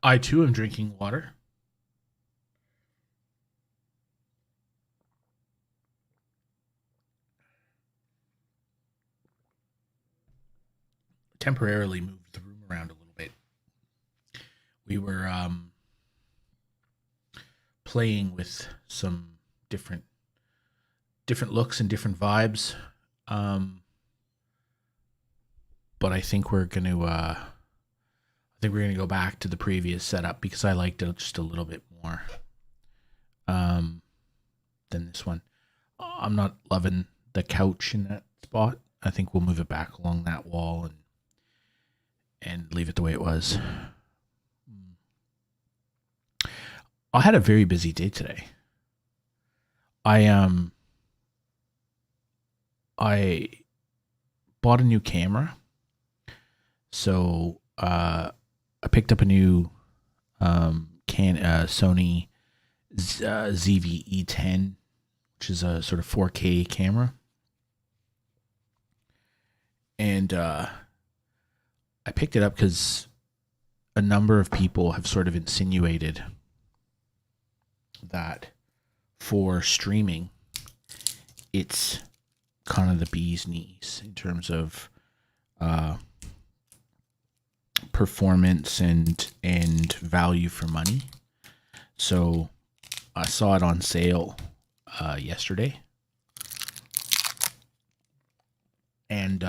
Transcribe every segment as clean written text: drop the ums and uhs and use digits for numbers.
I too am drinking water. Temporarily moved the room around a little bit. We were playing with some different different looks and different vibes. Um, but I think we're gonna go back to the previous setup because I liked it just a little bit more um, than this one. I'm not loving the couch in that spot. I think we'll move it back along that wall and leave it the way it was. I had a very busy day today. I I bought a new camera, so I picked up a new Sony ZV-E10, which is a sort of 4K camera, and I picked it up because a number of people have sort of insinuated that for streaming, it's kind of the bee's knees in terms of performance and value for money. So I saw it on sale yesterday, and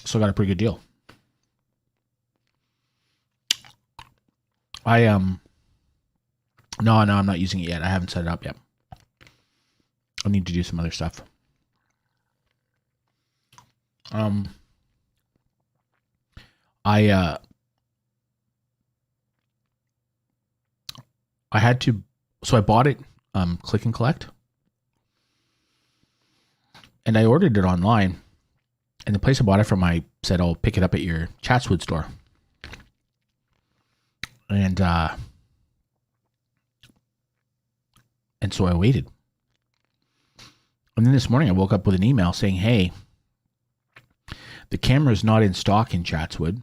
so I got a pretty good deal. No, I'm not using it yet. I haven't set it up yet. I need to do some other stuff. I had to, so I bought it click and collect, and I ordered it online, and the place I bought it from, I said, I'll pick it up at your Chatswood store. And so I waited. And then this morning I woke up with an email saying, hey, the camera is not in stock in Chatswood.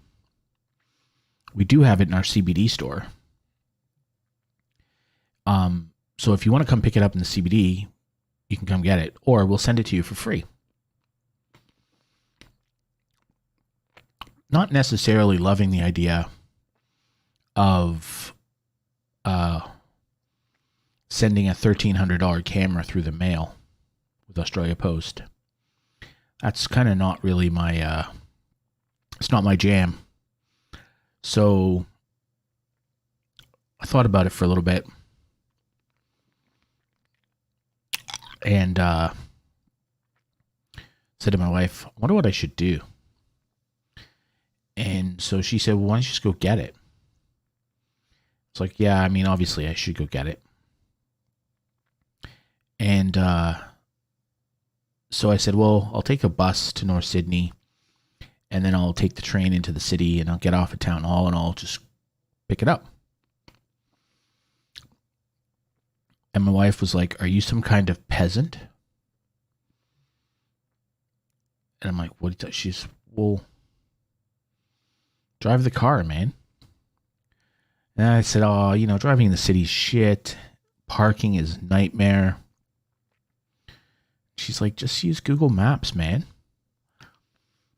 We do have it in our CBD store. So if you want to come pick it up in the CBD, you can come get it, or we'll send it to you for free. Not necessarily loving the idea of sending a $1,300 camera through the mail with Australia Post. That's kind of not really my, it's not my jam. So I thought about it for a little bit, and said to my wife, I wonder what I should do. And so she said, well, why don't you just go get it? It's like, yeah, I mean, obviously I should go get it. And so I said, well, I'll take a bus to North Sydney, and then I'll take the train into the city, and I'll get off at Town Hall, and I'll just pick it up. And my wife was like, are you some kind of peasant? And I'm like, what? She's, well, drive the car, man. And I said, oh, driving in the city's shit. Parking is nightmare. She's like, just use Google Maps, man.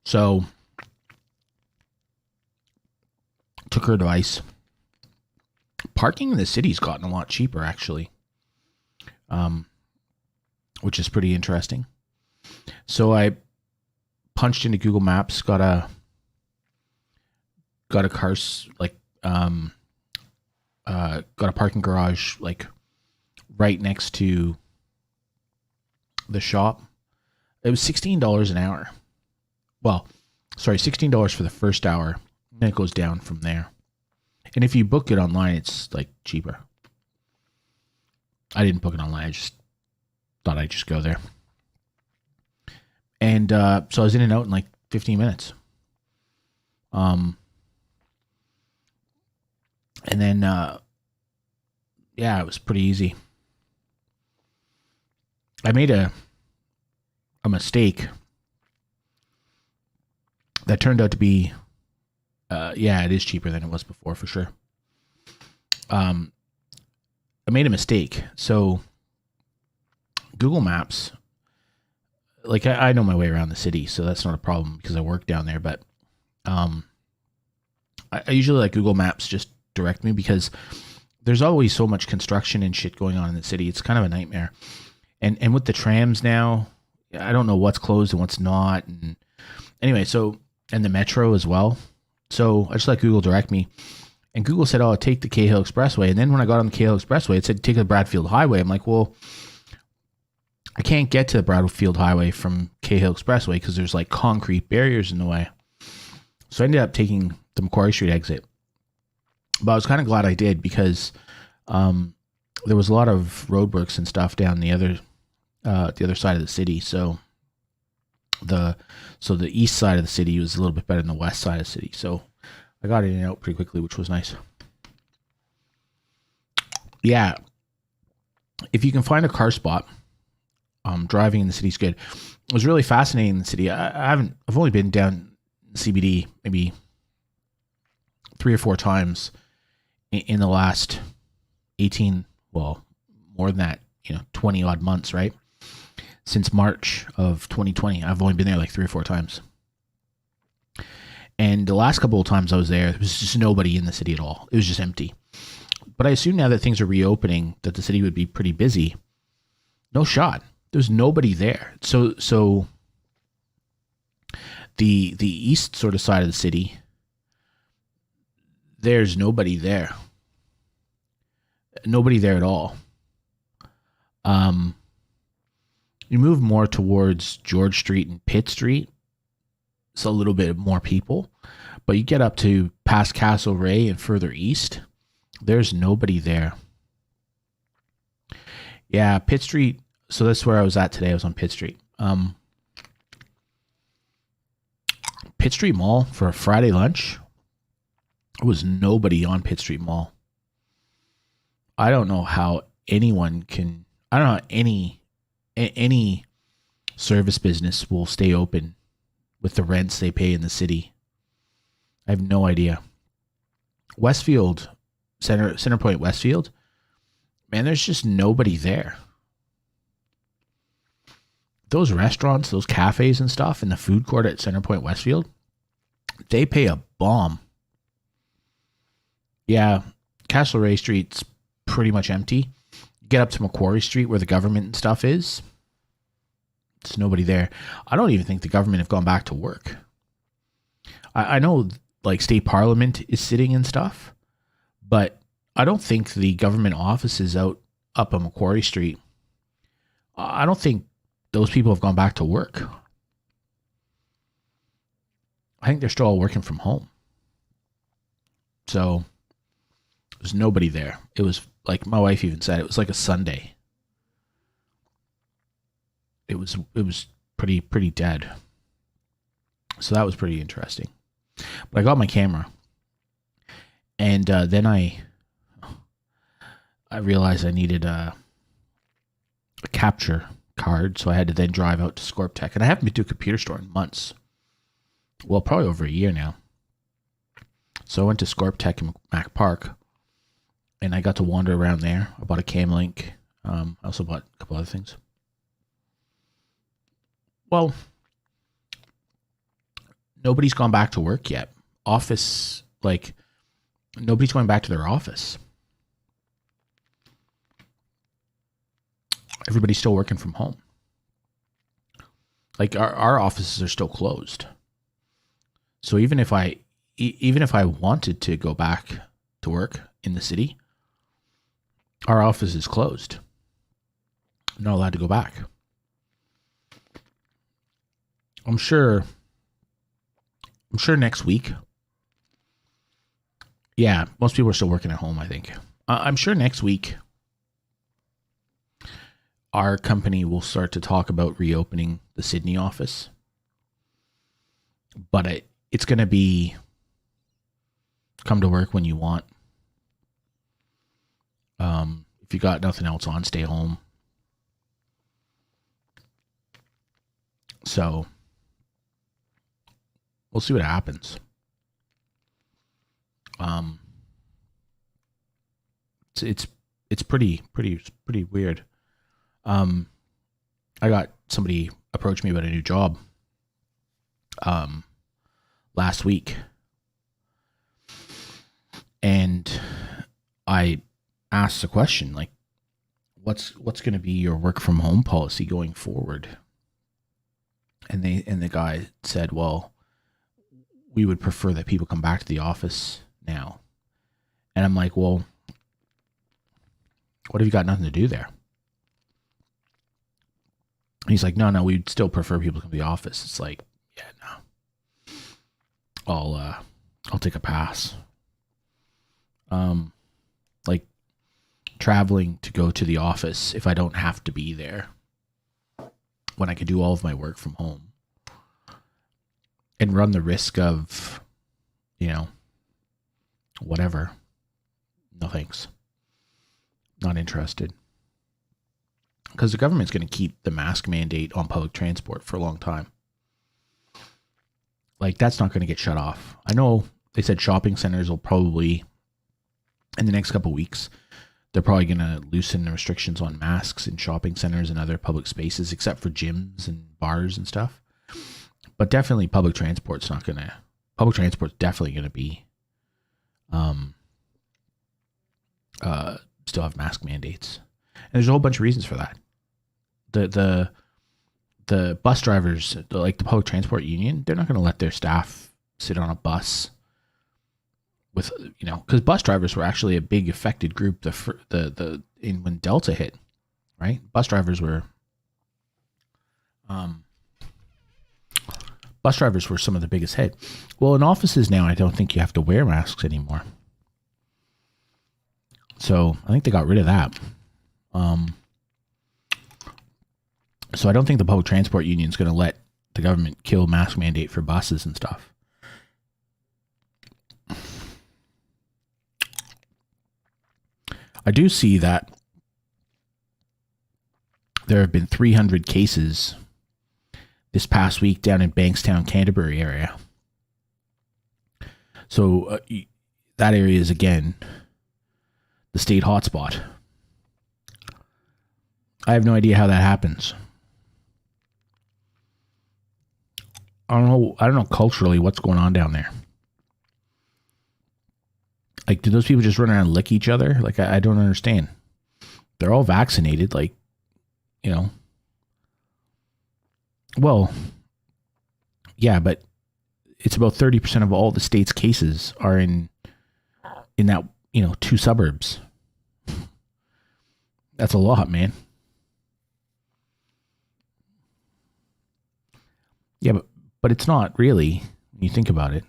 So took her advice. Parking in the city's gotten a lot cheaper, actually, which is pretty interesting. So I punched into Google Maps, got a car, like, got a parking garage, like, right next to the shop. It was $16 an hour. Well, sorry, $16 for the first hour. Then it goes down from there. And if you book it online, it's like cheaper. I didn't book it online. I just thought I'd just go there. And so I was in and out in like 15 minutes. And then, yeah, it was pretty easy. I made a mistake that turned out to be Yeah, it is cheaper than it was before for sure. I made a mistake. So Google Maps, like I know my way around the city, so that's not a problem because I work down there. But I usually let Google Maps just direct me because there's always so much construction and shit going on in the city. It's kind of a nightmare. And with the trams now, I don't know what's closed and what's not. And anyway, and the metro as well. So I just let Google direct me. And Google said, oh, take the Cahill Expressway. And then when I got on the Cahill Expressway, it said, take the Bradfield Highway. I'm like, well, I can't get to the Bradfield Highway from Cahill Expressway because there's like concrete barriers in the way. So I ended up taking the Macquarie Street exit. But I was kind of glad I did because there was a lot of roadworks and stuff down the other side of the city. So the east side of the city was a little bit better than the west side of the city. So I got in and out pretty quickly, which was nice. Yeah. If you can find a car spot, driving in the city's good. It was really fascinating in the city. I've only been down CBD maybe 3 or 4 times in the last 18, well, more than that, 20 odd months, right? Since March of 2020, I've only been there like 3 or 4 times. And the last couple of times I was there was just nobody in the city at all. It was just empty. But I assume now that things are reopening, that the city would be pretty busy. No shot. There's nobody there. So the east sort of side of the city, there's nobody there. Nobody there at all. You move more towards George Street and Pitt Street, it's a little bit more people. But you get up to past Castlereagh and further east, there's nobody there. Yeah, Pitt Street. So that's where I was at today. I was on Pitt Street. Pitt Street Mall for a Friday lunch. There was nobody on Pitt Street Mall. I don't know how anyone can. I don't know how any service business will stay open with the rents they pay in the city. I have no idea. Westfield, Centerpoint Westfield, man, there's just nobody there. Those restaurants, those cafes and stuff in the food court at Centerpoint Westfield, they pay a bomb. Yeah, Castlereagh Street's pretty much empty. Get up to Macquarie Street where the government and stuff is. There's nobody there. I don't even think the government have gone back to work. I know like state parliament is sitting and stuff, but I don't think the government offices up on Macquarie Street, I don't think those people have gone back to work. I think they're still all working from home. So there's nobody there. It was like my wife even said, it was like a Sunday. It was pretty dead. So that was pretty interesting. But I got my camera, and then I realized I needed a capture card, so I had to then drive out to Scorp Tech, and I haven't been to a computer store in months. Well, probably over a year now. So I went to Scorp Tech in Mac Park, and I got to wander around there. I bought a Cam Link. I also bought a couple other things. Well, nobody's gone back to work yet. Office, like, nobody's going back to their office. Everybody's still working from home. Like our offices are still closed. So even if I wanted to go back to work in the city, our office is closed. I'm not allowed to go back. I'm sure next week. Yeah, most people are still working at home, I think. I'm sure next week our company will start to talk about reopening the Sydney office. But it's going to be come to work when you want. If you got nothing else on, stay home. So we'll see what happens. Um, it's pretty weird. I got somebody approach me about a new job last week, and I asked the question, like, what's going to be your work from home policy going forward? And the guy said, well, we would prefer that people come back to the office now. And I'm like, well, what have you got nothing to do there? And he's like, no, we'd still prefer people to come to the office. It's like, yeah, no, I'll take a pass. Like traveling to go to the office if I don't have to be there when I could do all of my work from home and run the risk of, whatever. No thanks. Not interested. Because the government's going to keep the mask mandate on public transport for a long time. Like, that's not going to get shut off. I know they said shopping centers will probably, in the next couple of weeks, they're probably going to loosen the restrictions on masks in shopping centers and other public spaces, except for gyms and bars and stuff. But definitely public transport's definitely going to be, still have mask mandates. And there's a whole bunch of reasons for that. The bus drivers, like the public transport union, they're not going to let their staff sit on a bus with, because bus drivers were actually a big affected group when Delta hit, right? Bus drivers were some of the biggest hit. Well, in offices now, I don't think you have to wear masks anymore. So I think they got rid of that. So I don't think the public transport union is going to let the government kill mask mandate for buses and stuff. I do see that there have been 300 cases this past week down in Bankstown, Canterbury area. So that area is, again, the state hotspot. I have no idea how that happens. I don't know culturally what's going on down there. Like, do those people just run around and lick each other? Like, I don't understand. They're all vaccinated, like, Well, yeah, but it's about 30% of all the state's cases are in that, 2 suburbs. That's a lot, man. Yeah, but it's not really, when you think about it.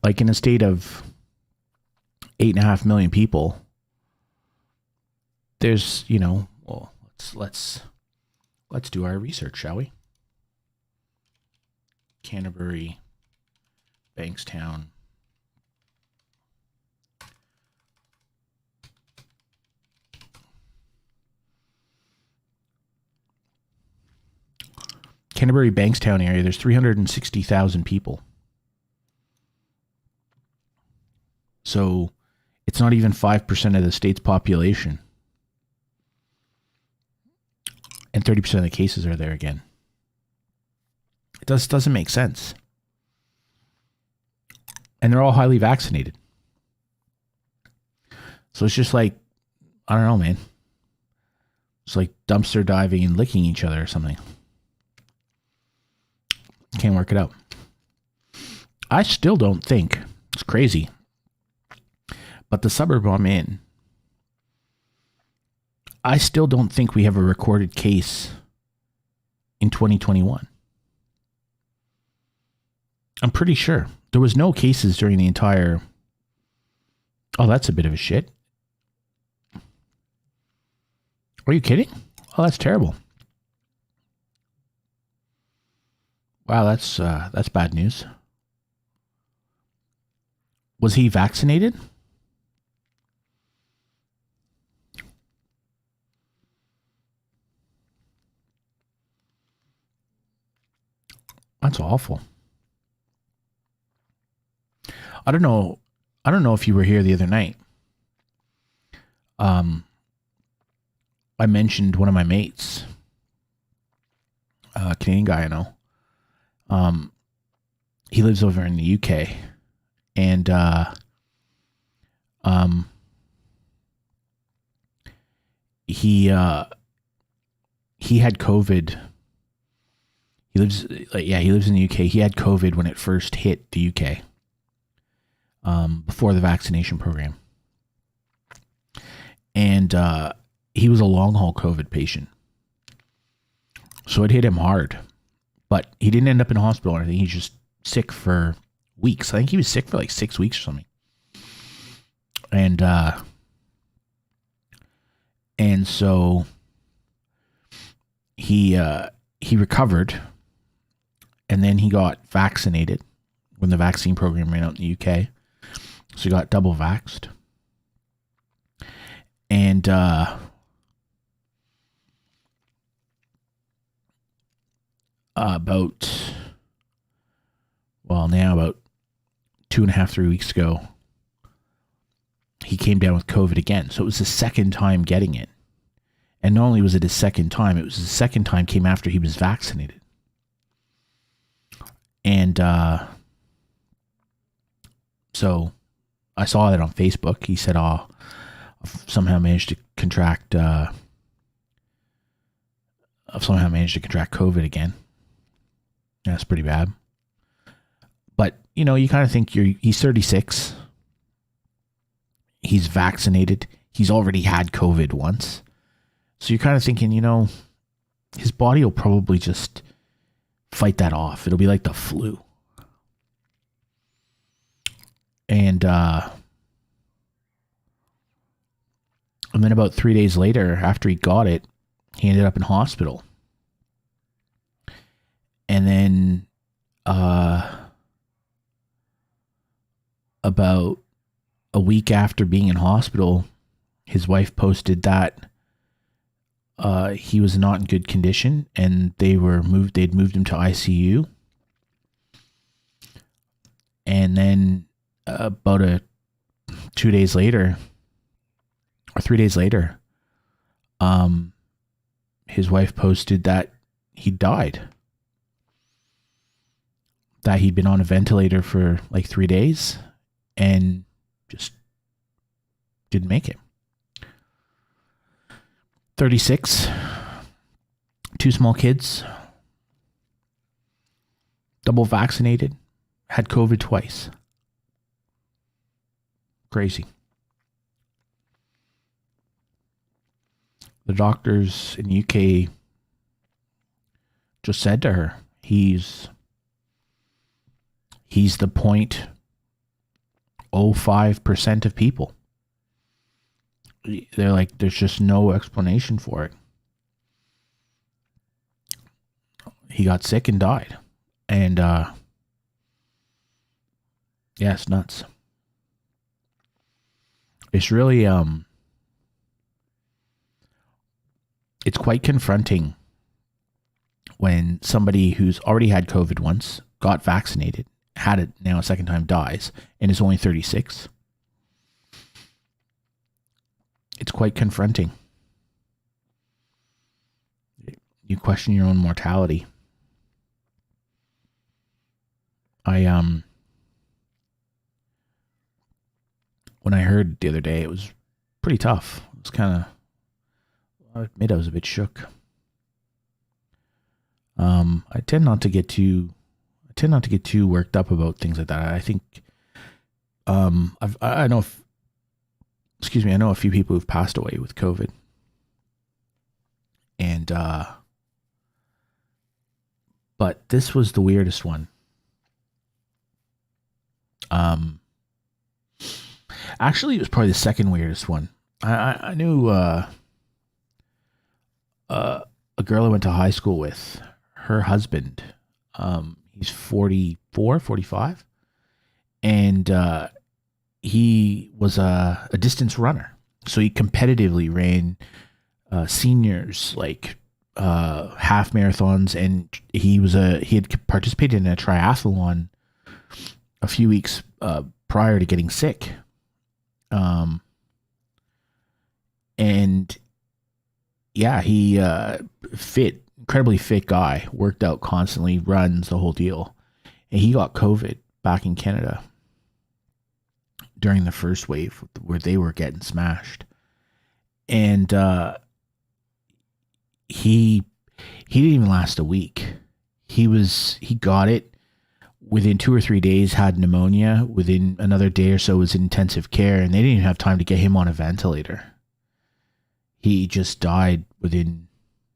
Like, in a state of 8.5 million people, there's, well, let's do our research, shall we? Canterbury, Bankstown. Canterbury, Bankstown area, there's 360,000 people. So it's not even 5% of the state's population. And 30% of the cases are there again. It doesn't make sense. And they're all highly vaccinated. So it's just like, I don't know, man. It's like dumpster diving and licking each other or something. Can't work it out. I still don't think, it's crazy, but the suburb I'm in, I still don't think we have a recorded case in 2021. I'm pretty sure. There was no cases during the entire... Oh, that's a bit of a shit. Are you kidding? Oh, that's terrible. Wow, that's bad news. Was he vaccinated? That's awful. I don't know. I don't know if you were here the other night. I mentioned one of my mates, a Canadian guy I know. He lives over in the UK, and he had COVID. He lives in the UK. He had COVID when it first hit the UK, before the vaccination program. And he was a long haul COVID patient. So it hit him hard. But he didn't end up in hospital or anything. He's just sick for weeks. I think he was sick for like 6 weeks or something. And so he recovered, and then he got vaccinated when the vaccine program ran out in the UK. So he got double vaxxed. And about 2.5, 3 weeks ago, he came down with COVID again. So it was the second time getting it. And not only was it his second time, it was the second time came after he was vaccinated. And so I saw that on Facebook. He said, I've somehow managed to contract COVID again. Yeah, that's pretty bad. But, you kind of think he's 36. He's vaccinated. He's already had COVID once. So you're kind of thinking, his body will probably just fight that off. It'll be like the flu. And then about 3 days later, after he got it, he ended up in hospital. And then about a week after being in hospital, his wife posted that he was not in good condition, and they'd moved him to ICU. And then about 2 days later, or 3 days later, his wife posted that he died. That he'd been on a ventilator for like 3 days and just didn't make it. 36, 2 small kids, double vaccinated, had COVID twice. Crazy. The doctors in the UK just said to her, he's the 0.05% of people. They're like, there's just no explanation for it. He got sick and died. And, yeah, it's nuts. It's really, it's quite confronting when somebody who's already had COVID once, got vaccinated, had it now a second time, dies, and is only 36. It's quite confronting. You question your own mortality. When I heard the other day, it was pretty tough. It was kind of, I admit I was a bit shook. I tend not to get too worked up about things like that. I think, I know a few people who've passed away with COVID. And, but this was the weirdest one. Actually, it was probably the second weirdest one. I knew, a girl I went to high school with, her husband, he's 44, 45. And, he was a distance runner. So he competitively ran seniors, like half marathons, and he had participated in a triathlon a few weeks prior to getting sick. And yeah, he incredibly fit guy, worked out constantly, runs the whole deal. And he got COVID back in Canada during the first wave where they were getting smashed. And he didn't even last a week. He got it within 2 or 3 days, had pneumonia. Within another day or so was in intensive care, and they didn't even have time to get him on a ventilator. He just died within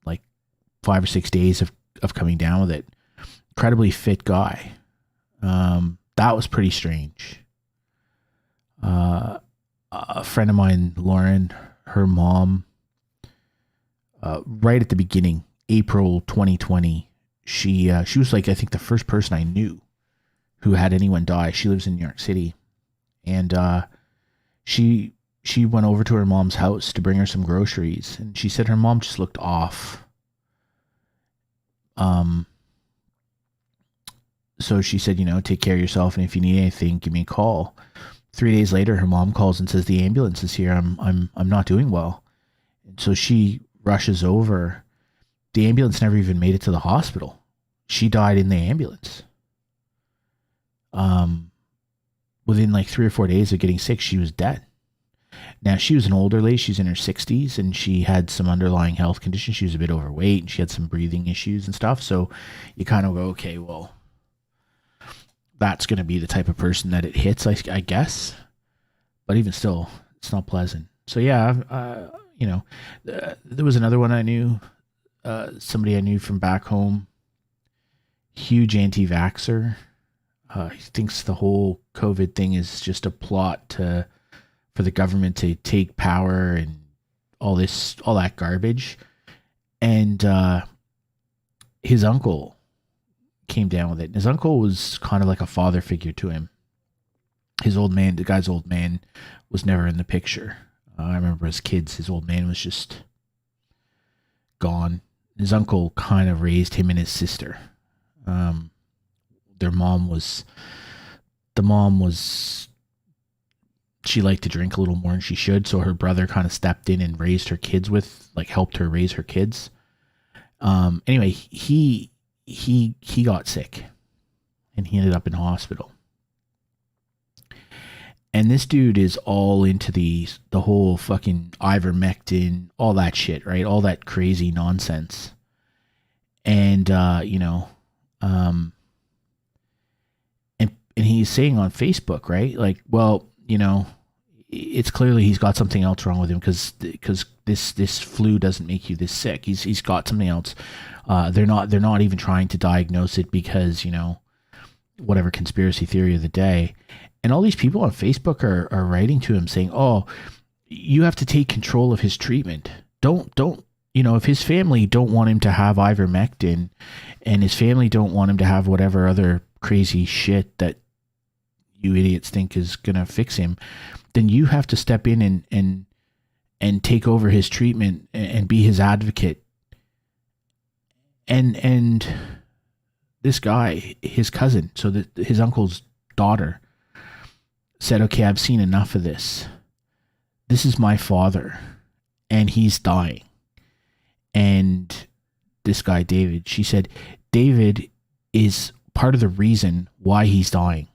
like 5 or 6 days of coming down with it. Incredibly fit guy. That was pretty strange. A friend of mine, Lauren, her mom, right at the beginning, April 2020, she was like, I think the first person I knew who had anyone die. She lives in New York City, and she went over to her mom's house to bring her some groceries, and she said her mom just looked off. So she said, take care of yourself, and if you need anything, give me a call. 3 days later, her mom calls and says, the ambulance is here. I'm not doing well. And so she rushes over. The ambulance never even made it to the hospital. She died in the ambulance. Within like 3 or 4 days of getting sick, she was dead. Now, she was an older lady. She's in her 60s, and she had some underlying health conditions. She was a bit overweight, and she had some breathing issues and stuff. So you kind of go, okay, well, that's going to be the type of person that it hits, I guess. But even still, it's not pleasant. So yeah, there was another one I knew, somebody I knew from back home, huge anti-vaxxer. He thinks the whole COVID thing is just a plot for the government to take power and all that garbage. And his uncle came down with it. And his uncle was kind of like a father figure to him. The guy's old man was never in the picture. I remember as kids, his old man was just gone. His uncle kind of raised him and his sister. The mom was, she liked to drink a little more than she should. So her brother kind of stepped in and helped her raise her kids. Anyway, he got sick and he ended up in hospital. And this dude is all into the whole fucking ivermectin, all that shit, right? All that crazy nonsense. And, and he's saying on Facebook, right? Like, well, it's clearly he's got something else wrong with him because this flu doesn't make you this sick. He's got something else. They're not even trying to diagnose it because, whatever conspiracy theory of the day. And all these people on Facebook are writing to him saying, oh, you have to take control of his treatment. Don't, if his family don't want him to have ivermectin and his family don't want him to have whatever other crazy shit that you idiots think is going to fix him, then you have to step in and take over his treatment and be his advocate. And this guy, his cousin, so his uncle's daughter, said, okay, I've seen enough of this. This is my father, and he's dying. And this guy, David, she said, David is part of the reason why he's dying.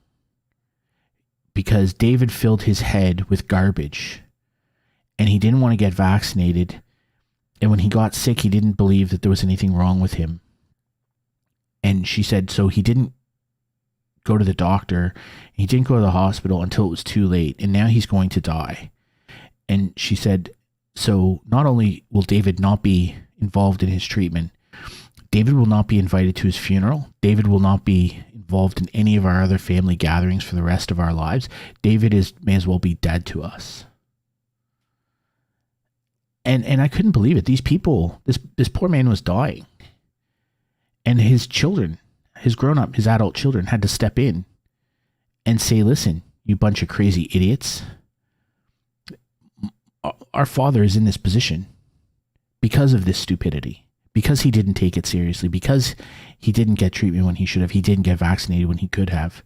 Because David filled his head with garbage, and he didn't want to get vaccinated. And when he got sick, he didn't believe that there was anything wrong with him. And she said, so he didn't go to the doctor. He didn't go to the hospital until it was too late. And now he's going to die. And she said, so not only will David not be involved in his treatment, David will not be invited to his funeral. David will not be involved in any of our other family gatherings for the rest of our lives. David may as well be dead to us. And I couldn't believe it. These people, this poor man was dying. And his children, his adult children had to step in and say, listen, you bunch of crazy idiots. Our father is in this position because of this stupidity, because he didn't take it seriously, because he didn't get treatment when he should have, he didn't get vaccinated when he could have.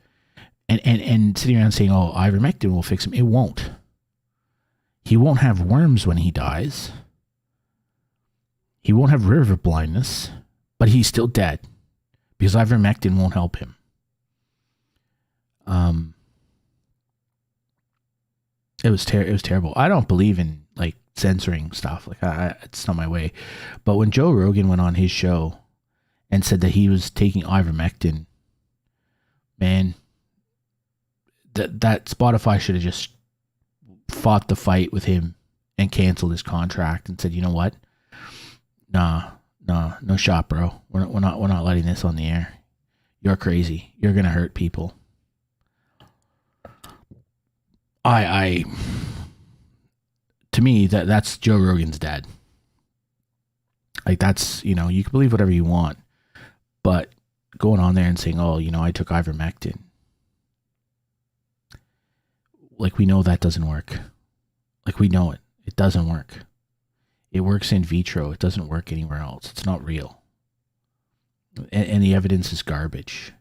And sitting around saying, oh, ivermectin will fix him. It won't. He won't have worms when he dies. He won't have river blindness, but he's still dead because ivermectin won't help him. It was terrible. I don't believe in like censoring stuff. Like it's not my way. But when Joe Rogan went on his show and said that he was taking ivermectin, man, that Spotify should have just fought the fight with him and canceled his contract and said, you know what? Nah, no shot, bro. We're not letting this on the air. You're crazy. You're gonna hurt people. To me, that's Joe Rogan's dad. Like that's, you know, you can believe whatever you want, but going on there and saying, oh, you know, I took ivermectin. Like we know that doesn't work. Like we know it. It doesn't work. It works in vitro. It doesn't work anywhere else. It's not real. And the evidence is garbage.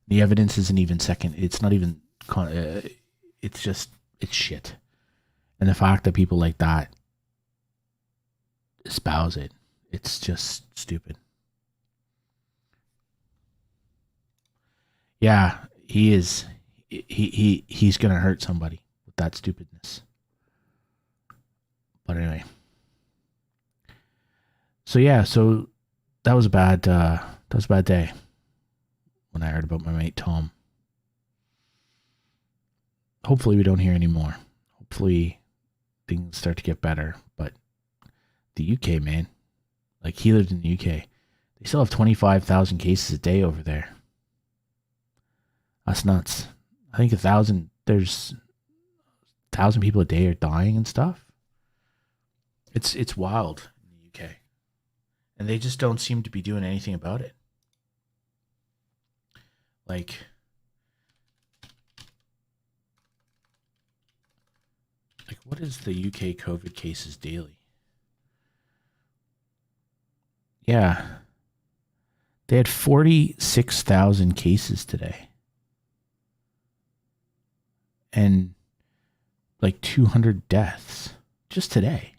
The evidence isn't even second. It's not even, it's shit. And the fact that people like that espouse it, it's just stupid. Yeah, he is. He's going to hurt somebody with that stupidness. But anyway. So yeah, so that was a bad day when I heard about my mate Tom. Hopefully we don't hear any more. Hopefully things start to get better. But the UK, man, like he lived in the UK. They still have 25,000 cases a day over there. That's nuts. I think there's 1,000 people a day are dying and stuff. It's wild in the UK. And they just don't seem to be doing anything about it. Like, what is the UK COVID cases daily? Yeah. They had 46,000 cases today. And like 200 deaths just today.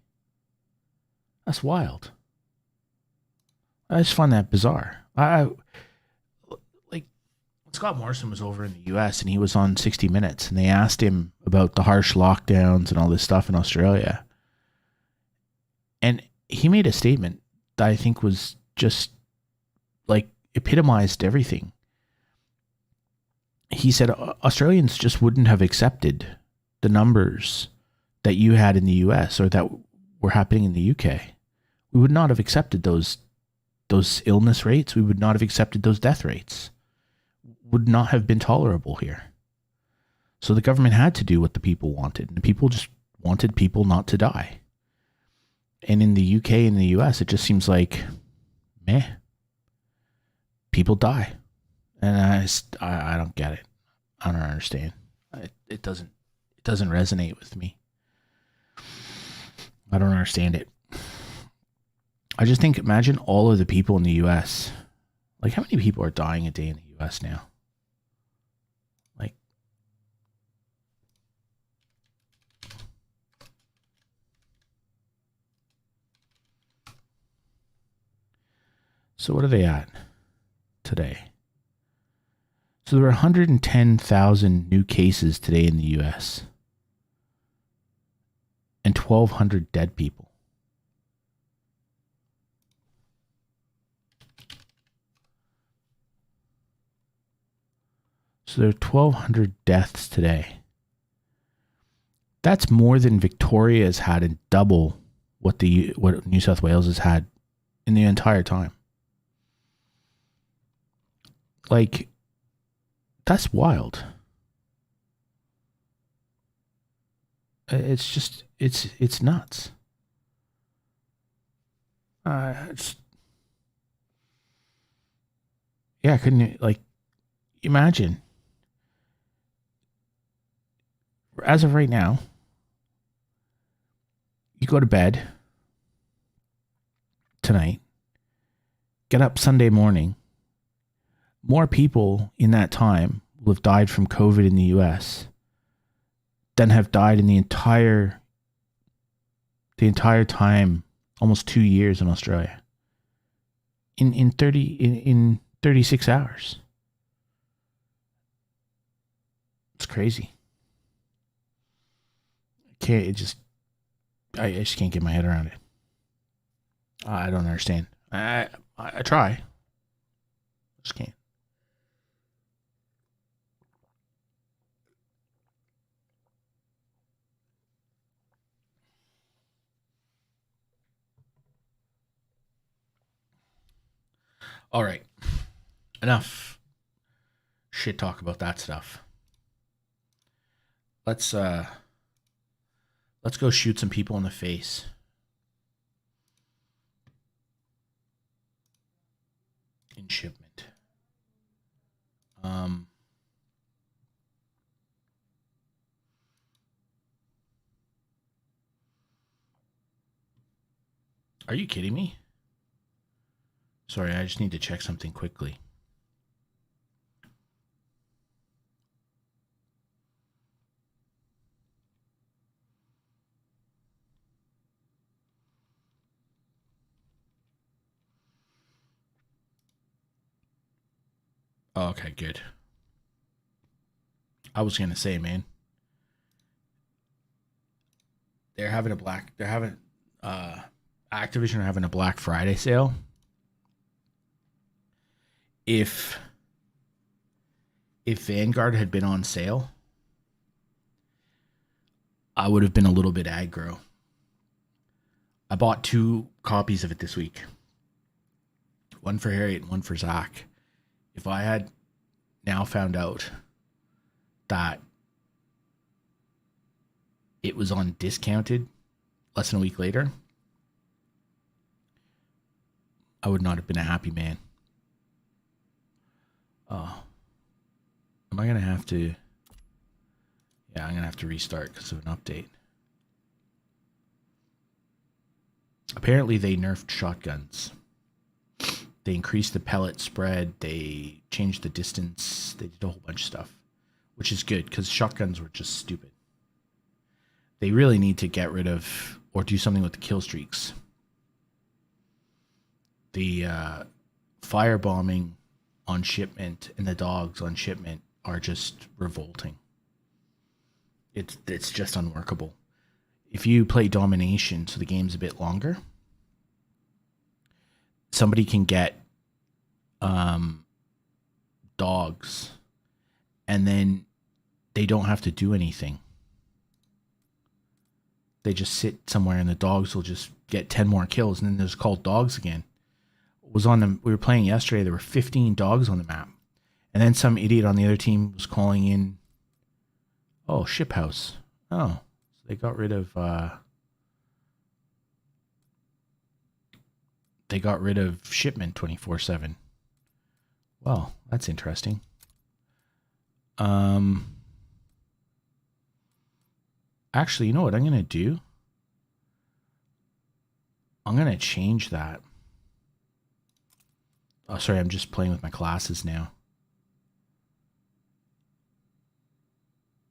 That's wild. I just find that bizarre. Like Scott Morrison was over in the US and he was on 60 Minutes and they asked him about the harsh lockdowns and all this stuff in Australia. And he made a statement that I think was just like epitomized everything. He said Australians just wouldn't have accepted the numbers that you had in the US or that were happening in the UK. We would not have accepted those illness rates. We would not have accepted those death rates. Would not have been tolerable here. So the government had to do what the people wanted. And the people just wanted people not to die. And in the UK and the US, it just seems like, meh, people die. And I don't get it. I don't understand. It doesn't resonate with me. I don't understand it. I just think, imagine all of the people in the US. Like, how many people are dying a day in the US now? Like, so what are they at today? So there were 110,000 new cases today in the US and 1,200 dead people. So there are 1,200 deaths today. That's more than Victoria has had and double what New South Wales has had in the entire time. Like, that's wild. It's just, it's nuts. Yeah, couldn't you, like, imagine. As of right now, you go to bed tonight, get up Sunday morning, more people in that time will have died from COVID in the US than have died in the entire time, almost 2 years in Australia. In 36 hours. It's crazy. I just can't get my head around it. I don't understand. I try. Just can't. All right. Enough shit talk about that stuff. Let's go shoot some people in the face. In shipment. Are you kidding me? Sorry, I just need to check something quickly. Oh, okay, good. I was gonna say, man, Activision are having a Black Friday sale. If Vanguard had been on sale, I would have been a little bit aggro. I bought 2 copies of it this week. One for Harriet and one for Zach. If I had now found out that it was on discounted less than a week later, I would not have been a happy man. Am I going to have to... Yeah, I'm going to have to restart because of an update. Apparently they nerfed shotguns. They increased the pellet spread. They changed the distance. They did a whole bunch of stuff, which is good because shotguns were just stupid. They really need to get rid of or do something with the kill streaks. The firebombing on shipment and the dogs on shipment are just revolting. It's just unworkable. If you play domination, so the game's a bit longer, somebody can get dogs and then they don't have to do anything. They just sit somewhere and the dogs will just get 10 more kills and then there's called dogs again. We were playing yesterday, there were 15 dogs on the map. And then some idiot on the other team was calling in, oh, ship house. Oh, so they got rid of shipment 24/7. Well, that's interesting. Actually, you know what I'm going to do? I'm going to change that. Oh, sorry, I'm just playing with my classes now.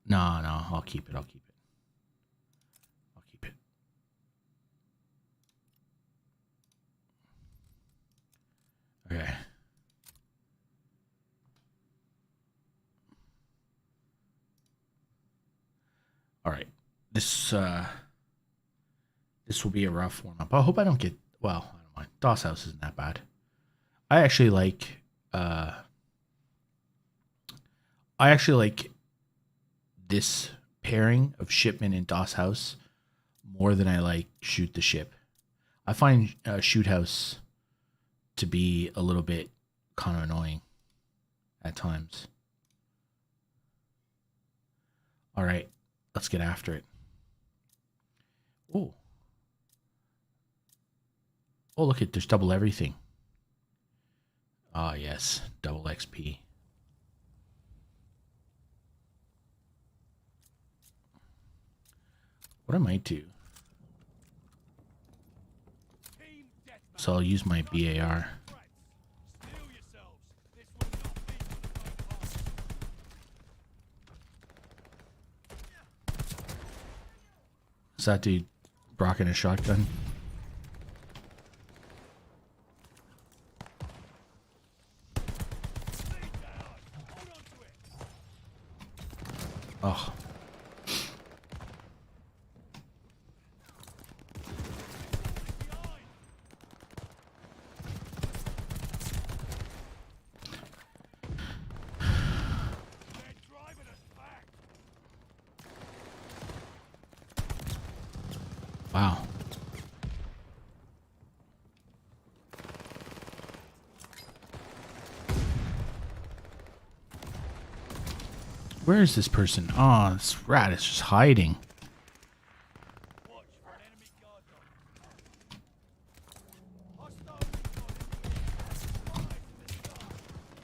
No, I'll keep it. Okay. All right. This will be a rough warm up. I hope I don't get, well, I don't mind. DOS House isn't that bad. I actually like this pairing of Shipment and DOS House more than I like Shoot the Ship. I find Shoot House to be a little bit kind of annoying at times. All right, let's get after it. Oh, look at, there's double everything. Ah, yes, double XP. What I might do, so I'll use my BAR. Is that dude rocking a shotgun? Oh. Wow. Where is this person? Oh, this rat is just hiding.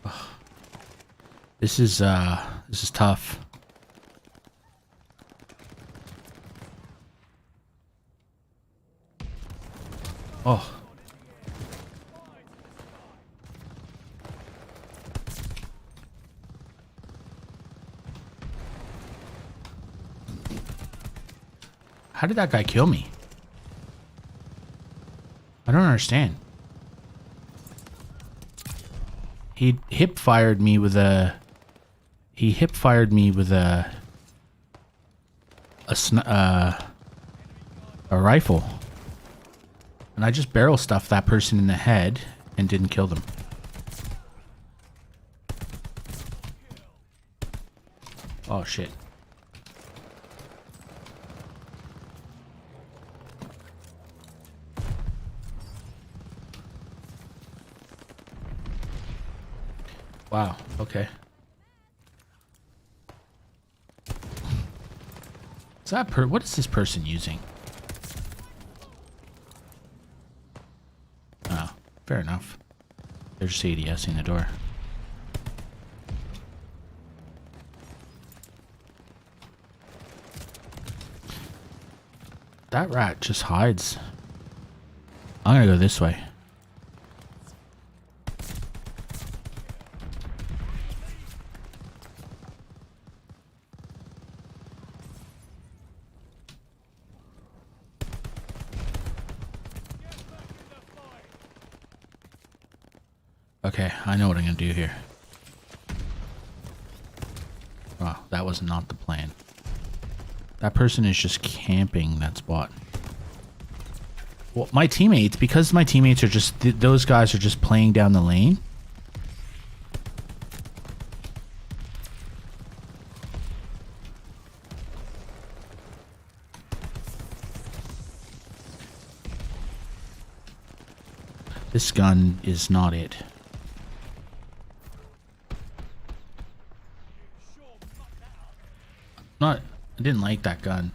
Ugh. This is tough. Oh. How did that guy kill me? I don't understand. He hip fired me with a rifle. And I just barrel stuffed that person in the head and didn't kill them. Oh shit. Wow, okay. Is that what is this person using? Oh, fair enough. They're just ADSing the door. That rat just hides. I'm gonna go this way. Okay, I know what I'm gonna do here. Oh, that was not the plan. That person is just camping that spot. Well, my teammates, because my teammates are just, those guys are just playing down the lane. This gun is not it. I didn't like that gun.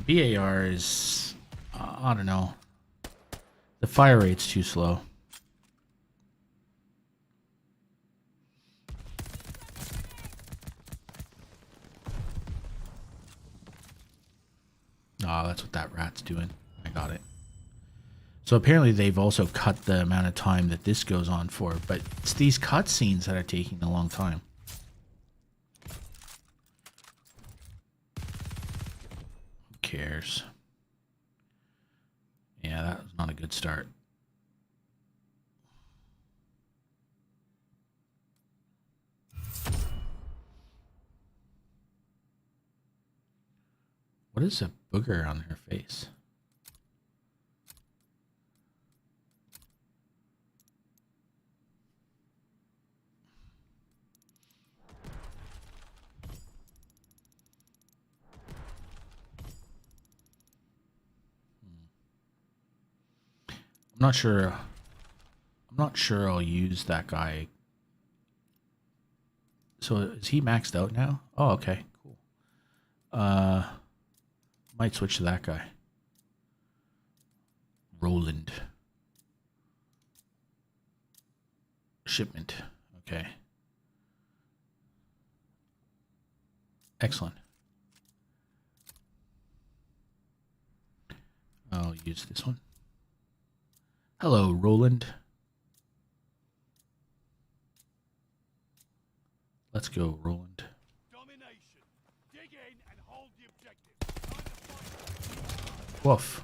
The BAR is, I don't know. The fire rate's too slow. Oh, that's what that rat's doing. I got it. So apparently they've also cut the amount of time that this goes on for, but it's these cutscenes that are taking a long time. Who cares? Yeah, that was not a good start. What is a booger on her face? I'm not sure. I'm not sure I'll use that guy. So is he maxed out now? Oh, okay, cool. Might switch to that guy. Vanguard Shipment. Okay. Excellent. I'll use this one. Hello, Roland. Let's go, Roland. Domination. Dig in and hold the objective. Woof.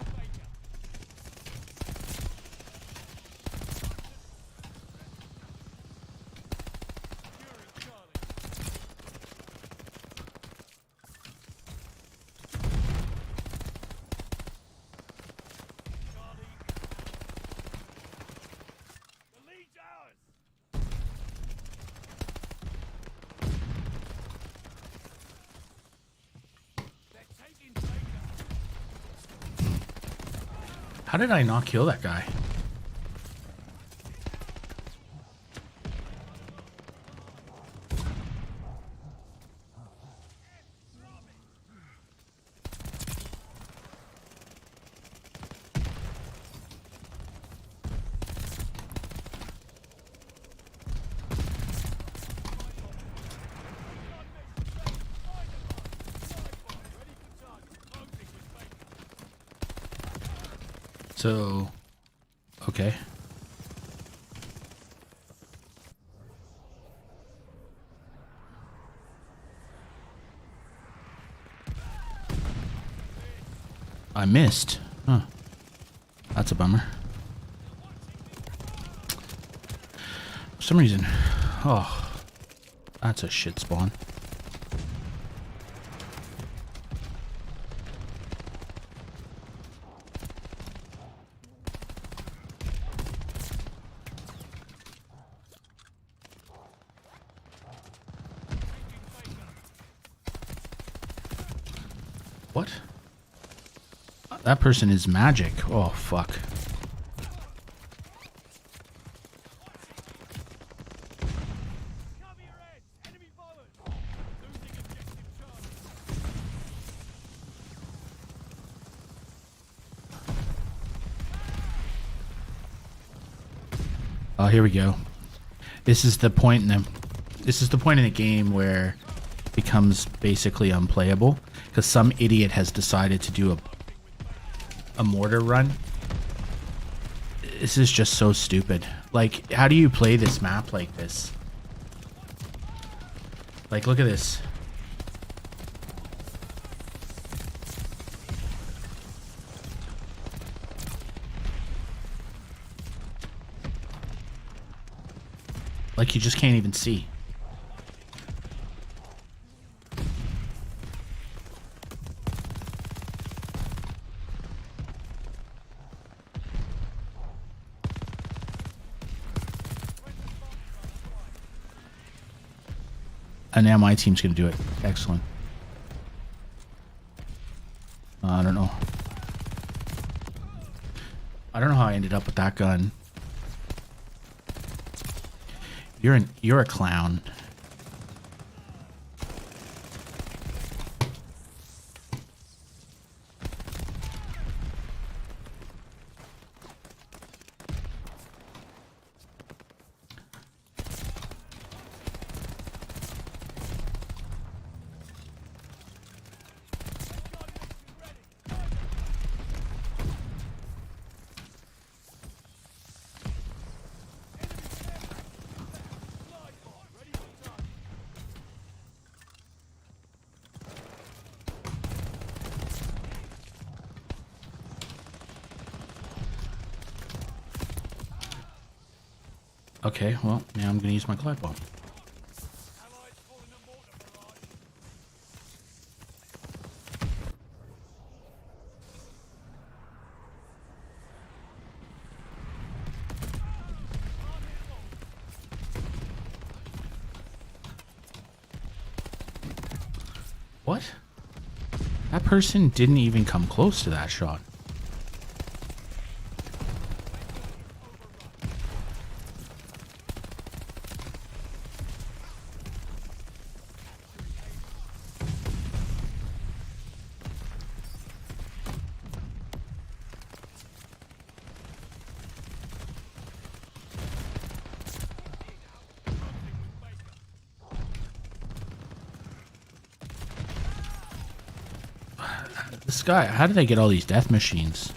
How did I not kill that guy? So, okay. I missed. Huh. That's a bummer. For some reason. Oh. That's a shit spawn. What? That person is magic. Oh, fuck. Oh, here we go. This is the point in the game where it becomes basically unplayable because some idiot has decided to do a mortar run. This is just so stupid. Like, how do you play this map like this? Like, look at this. Like, you just can't even see. And now my team's going to do it. Excellent. I don't know. I don't know how I ended up with that gun. You're a clown. Okay, well, now I'm gonna use my glide bomb. What? That person didn't even come close to that shot. This guy, how did I get all these death machines?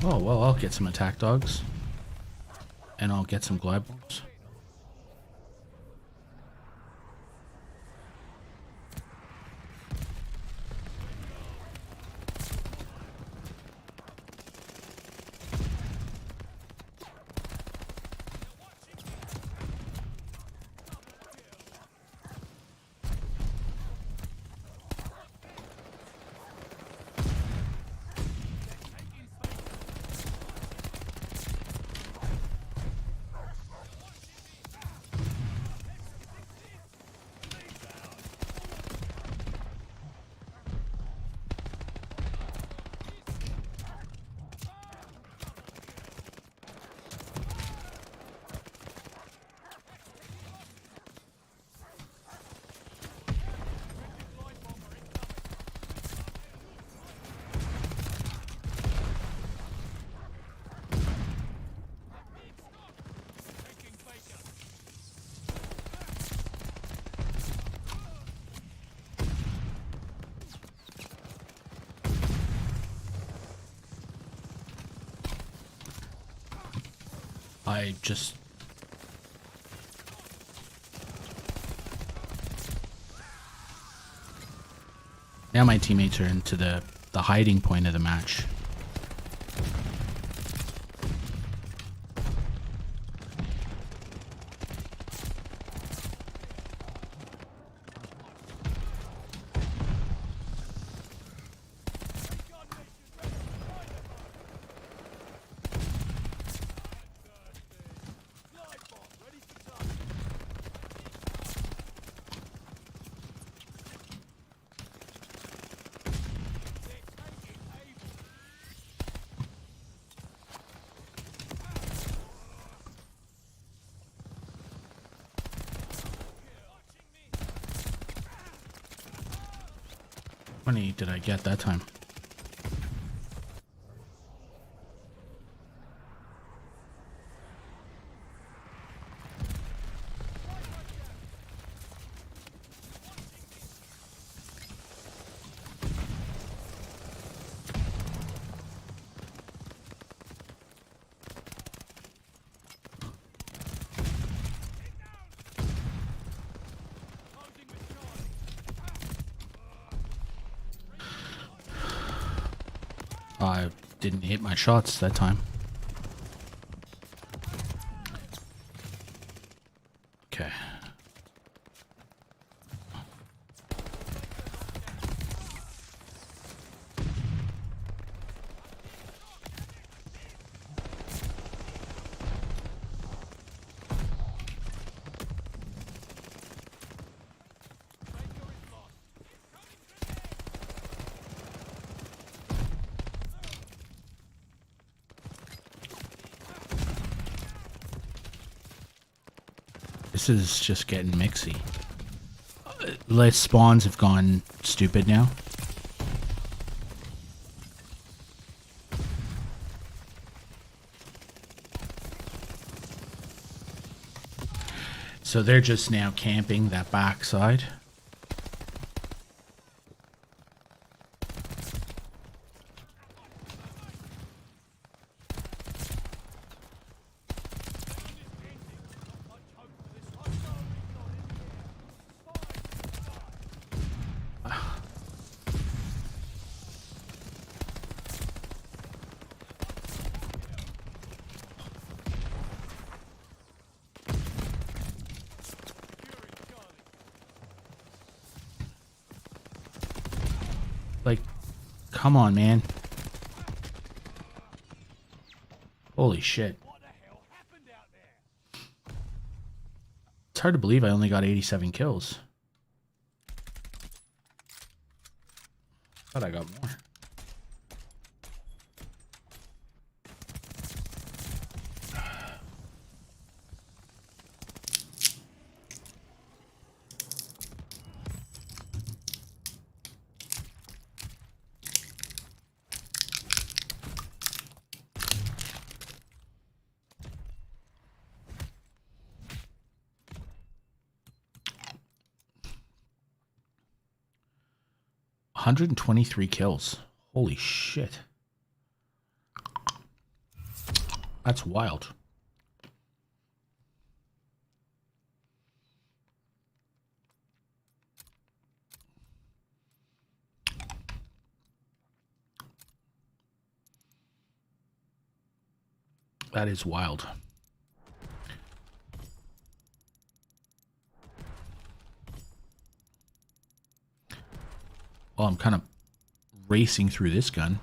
Oh, well, I'll get some attack dogs. And I'll get some glide bombs. I just... Now my teammates are into the hiding point of the match. How many did I get that time? I didn't hit my shots that time. Okay. This is just getting mixy. Less spawns have gone stupid now. So they're just now camping that backside. Like, come on, man. Holy shit. It's hard to believe I only got 87 kills. Thought I got more. $123 kills. Holy shit. That's wild. That is wild. Well, I'm kind of racing through this gun.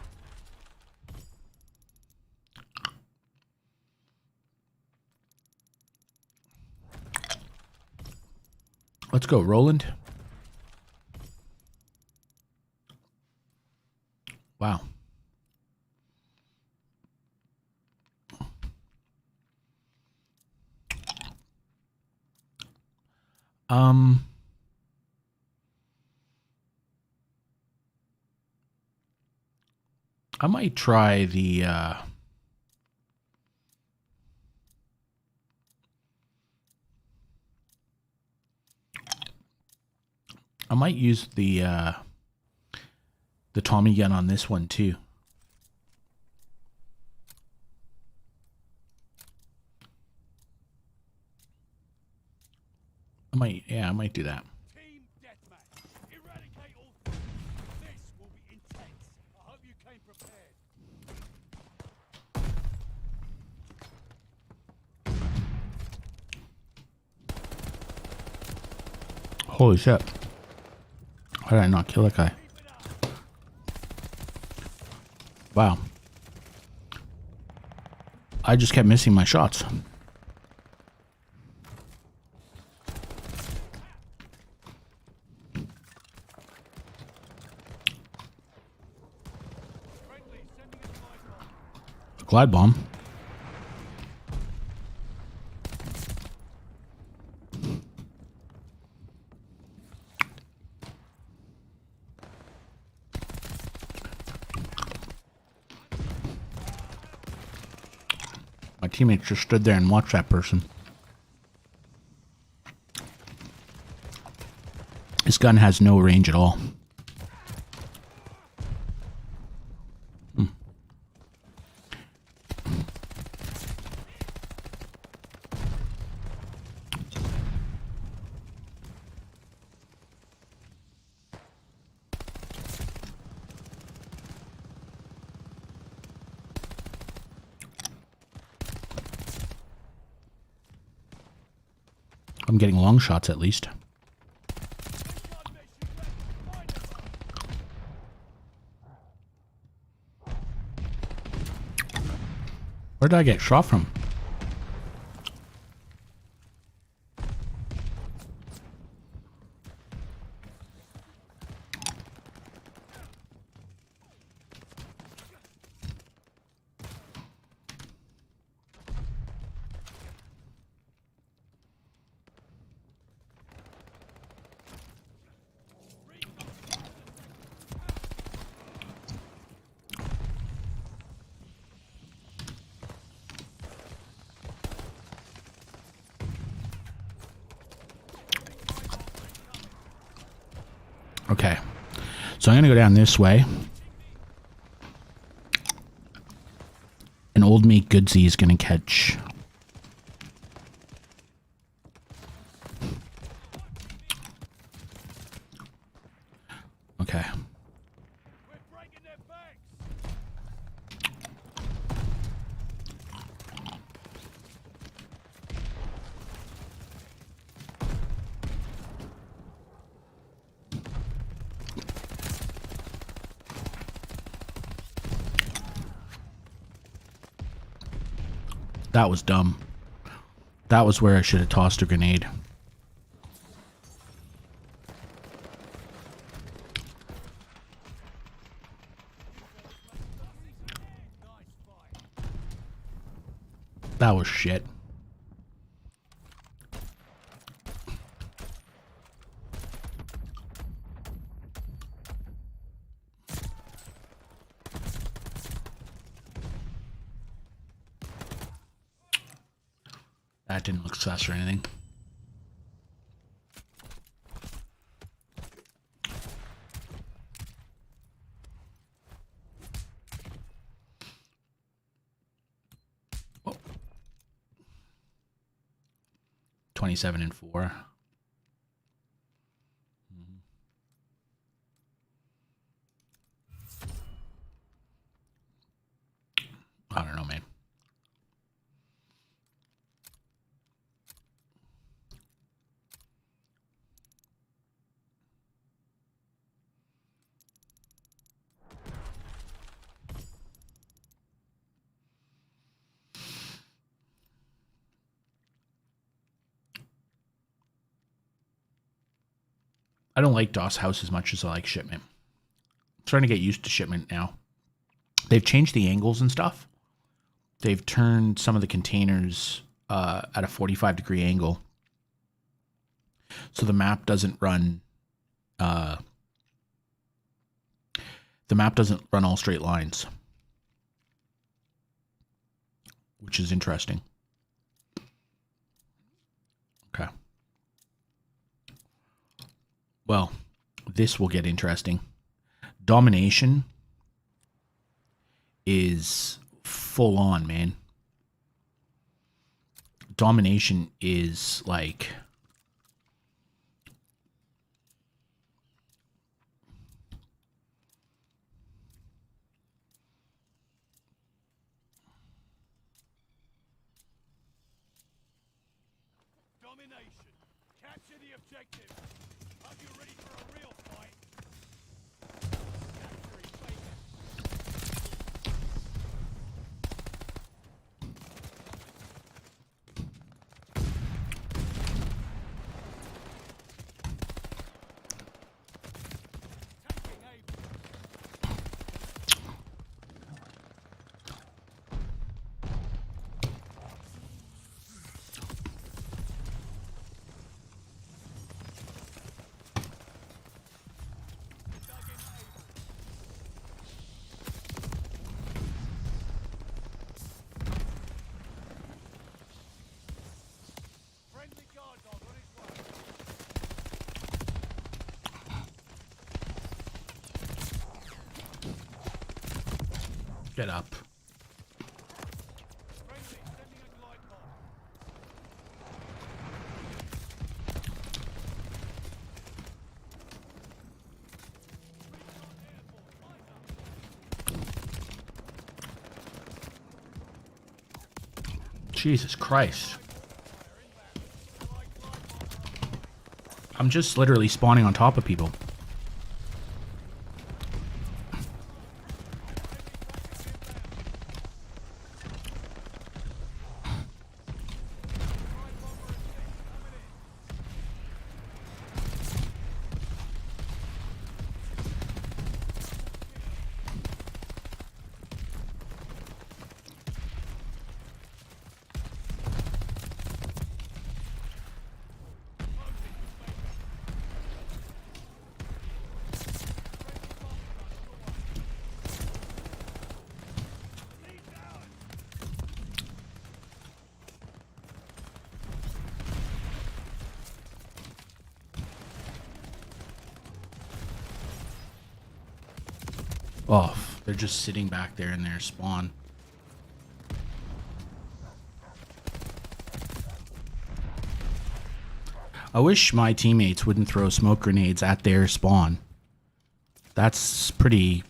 Let's go, Roland. Wow. I might try the I might use the Tommy gun on this one too. I might do that. Team deathmatch. Eradicate all. This will be intense. I hope you came prepared. Holy shit. How did I not kill that guy? Wow. I just kept missing my shots. A glide bomb. My teammates just stood there and watched that person. This gun has no range at all. I'm getting long shots at least. Where did I get shot from? Okay, so I'm going to go down this way. And Old Meat Goodsy is going to catch. Okay. We're breaking their backs. That was dumb. That was where I should have tossed a grenade. That was shit. That didn't look sus or anything. Oh. 27 and 4. I don't know, man. I don't like DOS House as much as I like Shipment. I'm starting to get used to Shipment now. They've changed the angles and stuff. They've turned some of the containers at a 45-degree angle, so the map doesn't run. The map doesn't run all straight lines, which is interesting. Okay. Well, this will get interesting. Domination is full on, man. Domination is like Domination. Capture the objective. Are you ready for a real fight? Capturing Baker. Taking aim. Friendly guard dog on his way. get up. Friendly sending a glide bomb. Recon airborne. Light up. Jesus Christ. I'm just literally spawning on top of people. Oh, they're just sitting back there in their spawn. I wish my teammates wouldn't throw smoke grenades at their spawn. That's pretty...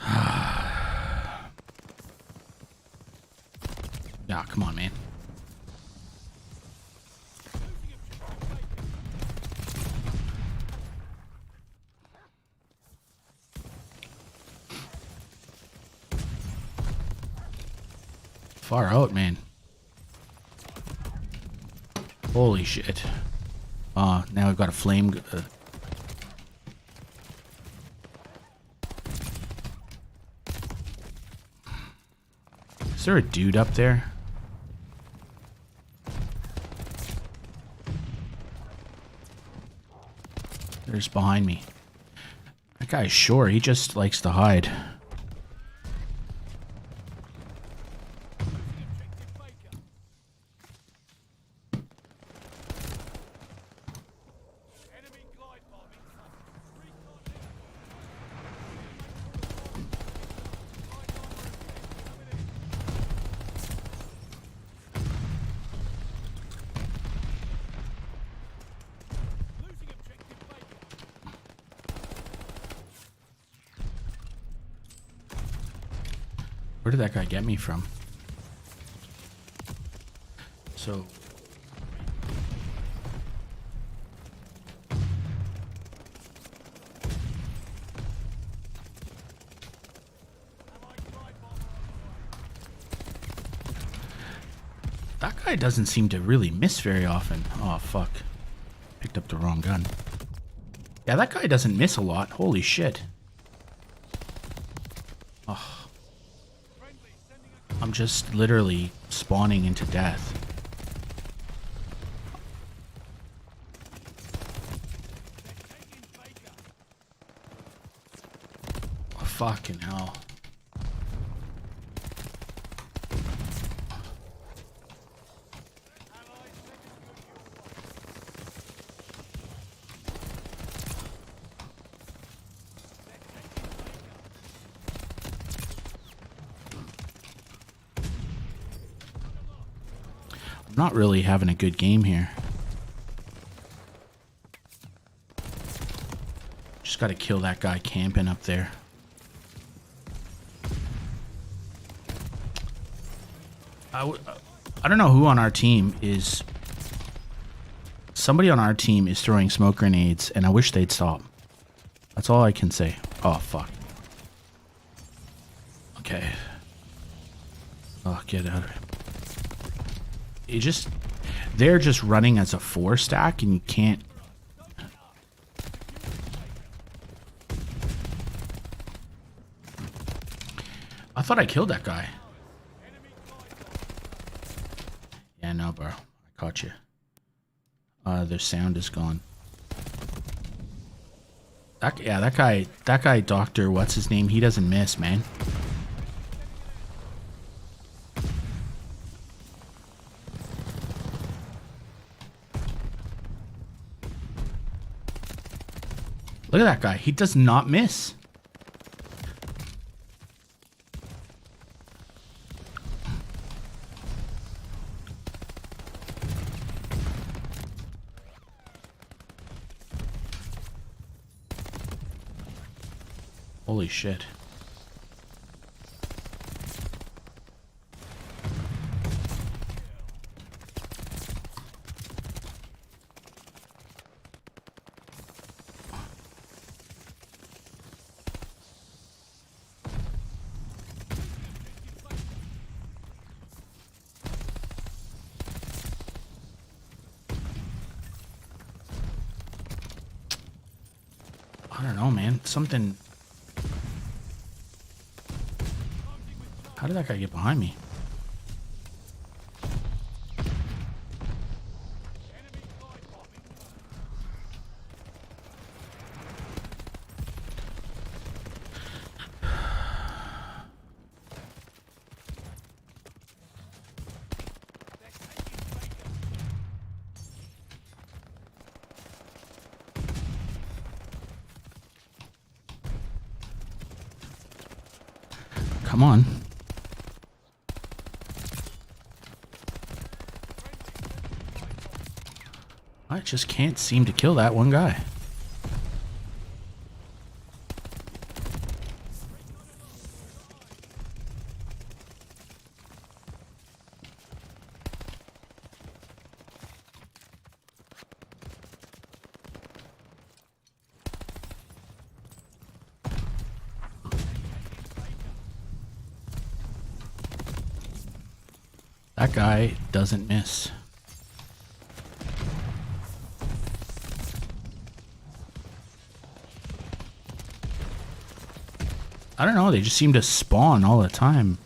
Ah, come on, man. Far out, man. Holy shit. Now we've got a flame... Is there a dude up there? There's behind me. That guy's sure, he just likes to hide. Enemy glide bomb in sight. Recon airborne. Where did that guy get me from? So... that guy doesn't seem to really miss very often. Oh, fuck. Picked up the wrong gun. Yeah, that guy doesn't miss a lot. Holy shit. Oh. I'm just literally spawning into death. Oh, fucking hell. Not really having a good game here. Just gotta kill that guy camping up there. I don't know who on our team is... somebody on our team is throwing smoke grenades, and I wish they'd stop. That's all I can say. Oh, fuck. Okay. Oh, get out of here. They're just running as a 4 stack and you can't. I thought I killed that guy. Yeah, no, bro. I caught you. Their sound is gone. That guy, Doctor, what's his name? He doesn't miss, man. Look at that guy. He does not miss. Holy shit. I don't know, man. Something... How did that guy get behind me? Come on. I just can't seem to kill that one guy. That guy doesn't miss. I don't know, they just seem to spawn all the time.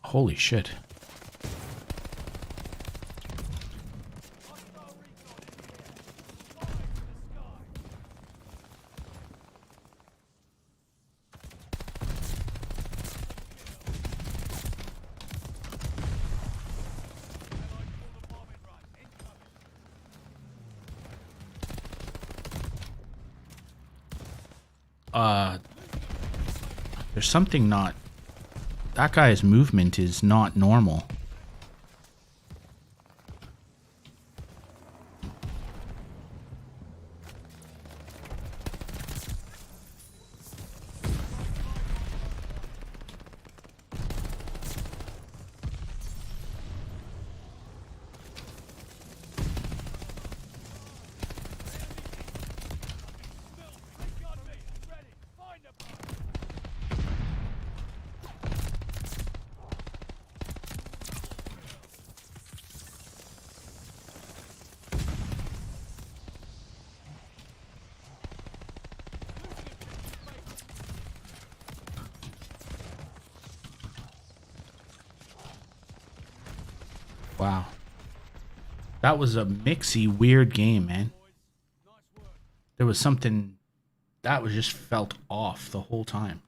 Holy shit. There's something not... That guy's movement is not normal. Wow. That was a mixy, weird game, man. There was something that was just felt off the whole time.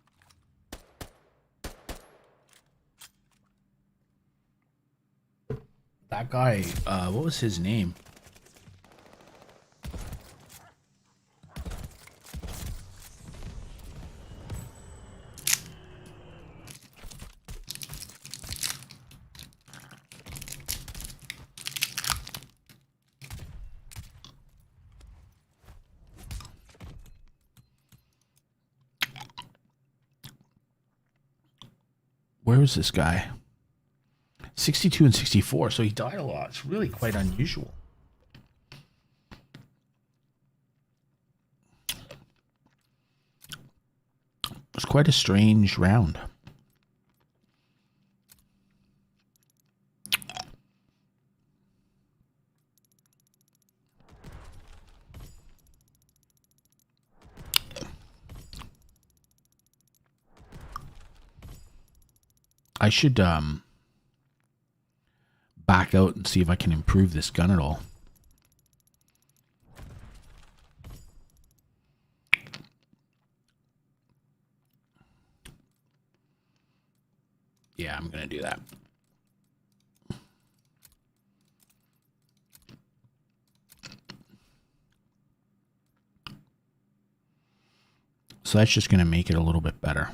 That guy, what was his name? Where was this guy? 62 and 64, so he died a lot. It's really quite unusual. It was quite a strange round. I should back out and see if I can improve this gun at all. Yeah, I'm gonna do that. So that's just gonna make it a little bit better.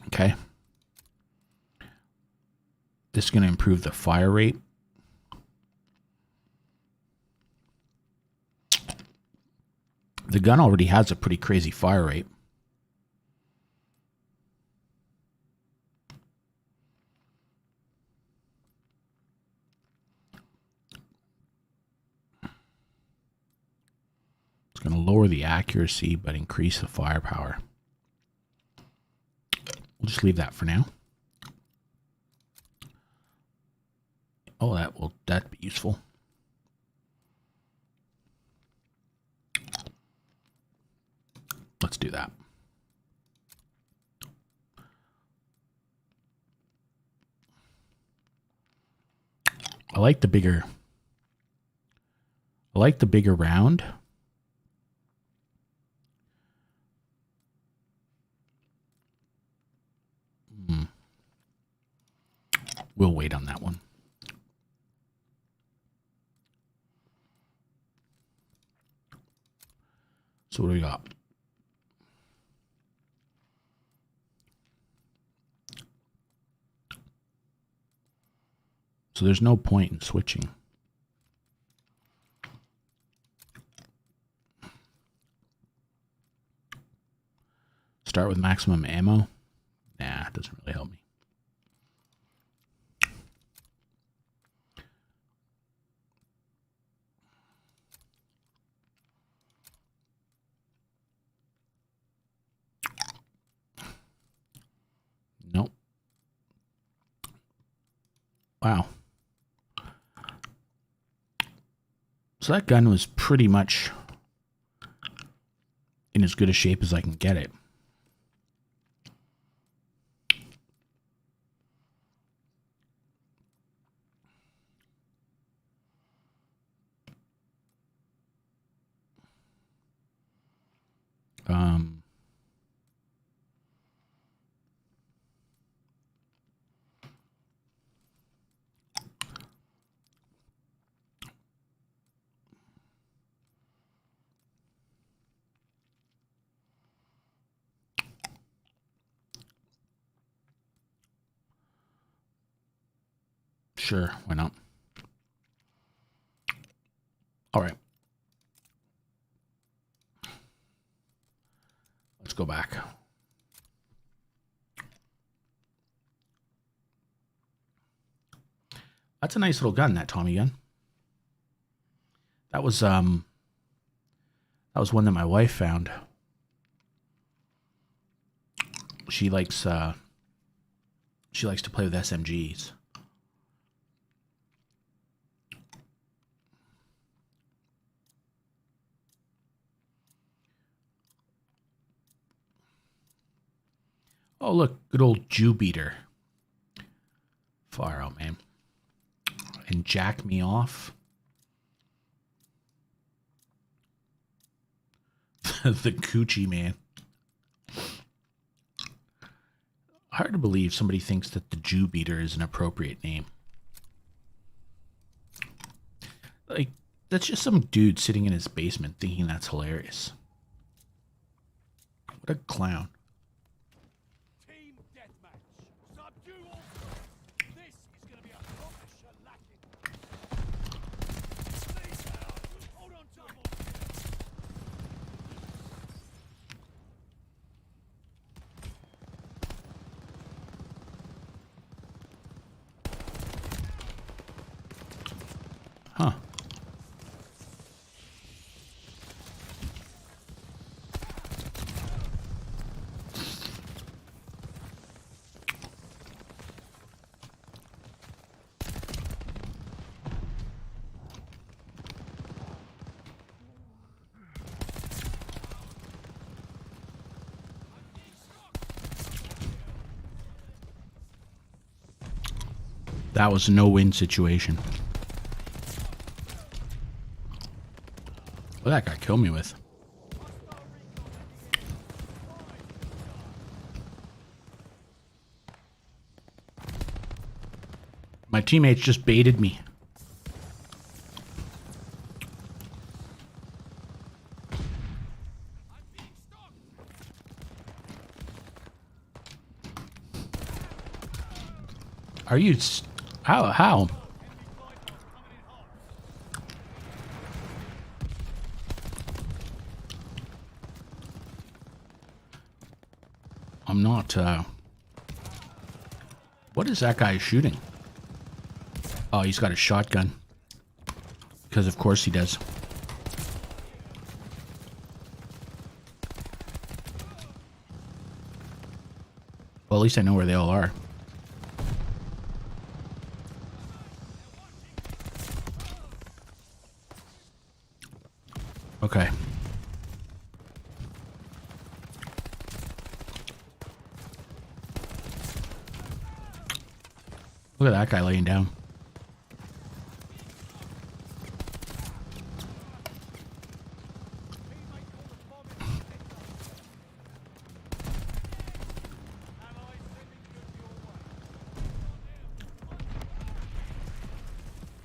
Okay. This is going to improve the fire rate. The gun already has a pretty crazy fire rate. It's going to lower the accuracy but increase the firepower. We'll just leave that for now. Oh, that'd be useful. Let's do that. I like the bigger round. We'll wait on that one. So what do we got? So there's no point in switching. Start with maximum ammo. Nah, it doesn't really help me. Nope. Wow. So that gun was pretty much in as good a shape as I can get it. Sure, why not? All right. Let's go back. That's a nice little gun, that Tommy gun. That was one that my wife found. She likes to play with SMGs. Oh, look, good old Jew beater. Far out, man. And jack me off. The coochie man. Hard to believe somebody thinks that the Jew beater is an appropriate name. Like, that's just some dude sitting in his basement thinking that's hilarious. What a clown. Team deathmatch. Subdue all. This is going to be a proper shellacking. Please, hold on, double. Huh. That was a no-win situation. What did that guy kill me with? My teammates just baited me. Are you... How? I'm not, What is that guy shooting? Oh, he's got a shotgun. Because of course he does. Well, at least I know where they all are. Okay. Look at that guy laying down.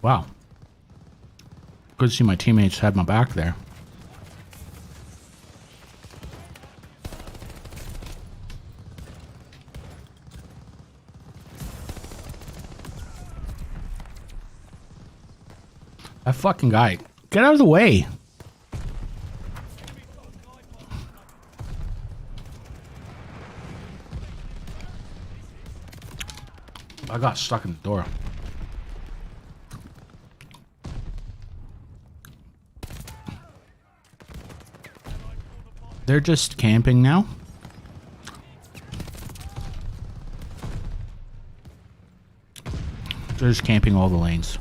Wow. Good to see my teammates had my back there. That fucking guy. Get out of the way. I got stuck in the door. They're just camping now. They're just camping all the lanes.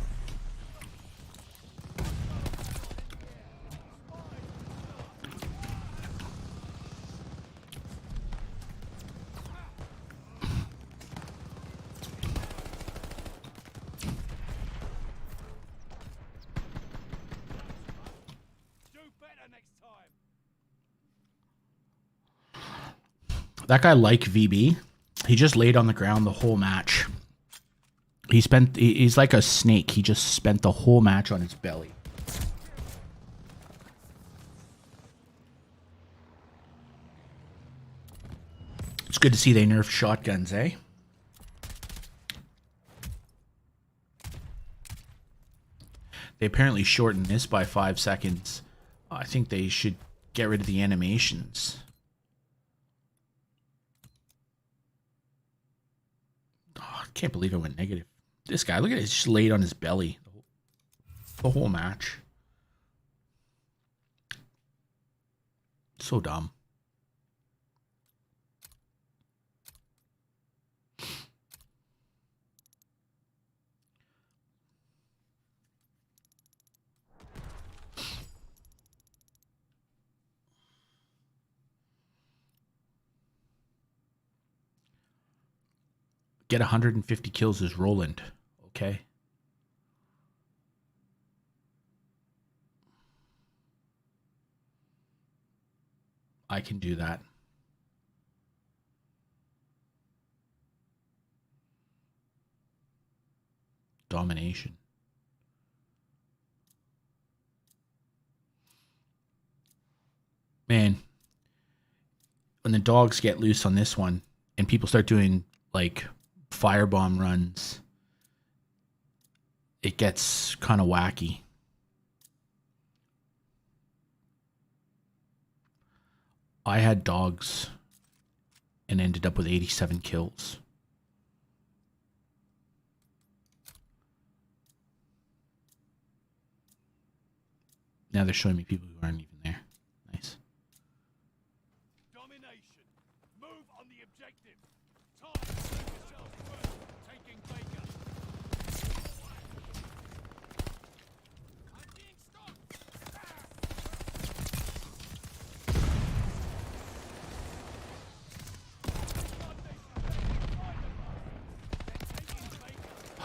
That guy like VB. He just laid on the ground the whole match. He's like a snake. He just spent the whole match on his belly. It's good to see they nerfed shotguns, eh? They apparently shortened this by 5 seconds. I think they should get rid of the animations. Oh, I can't believe I went negative. This guy, look at it, he's just laid on his belly the whole match. So dumb. Get 150 kills as Roland. Okay. I can do that. Domination. Man, when the dogs get loose on this one and people start doing like firebomb runs, it gets kind of wacky. I had dogs and ended up with 87 kills. Now they're showing me people who aren't even there. Nice. Domination. Move on the objective. Time. Make yourselves work. Taking Baker. I'm being stopped.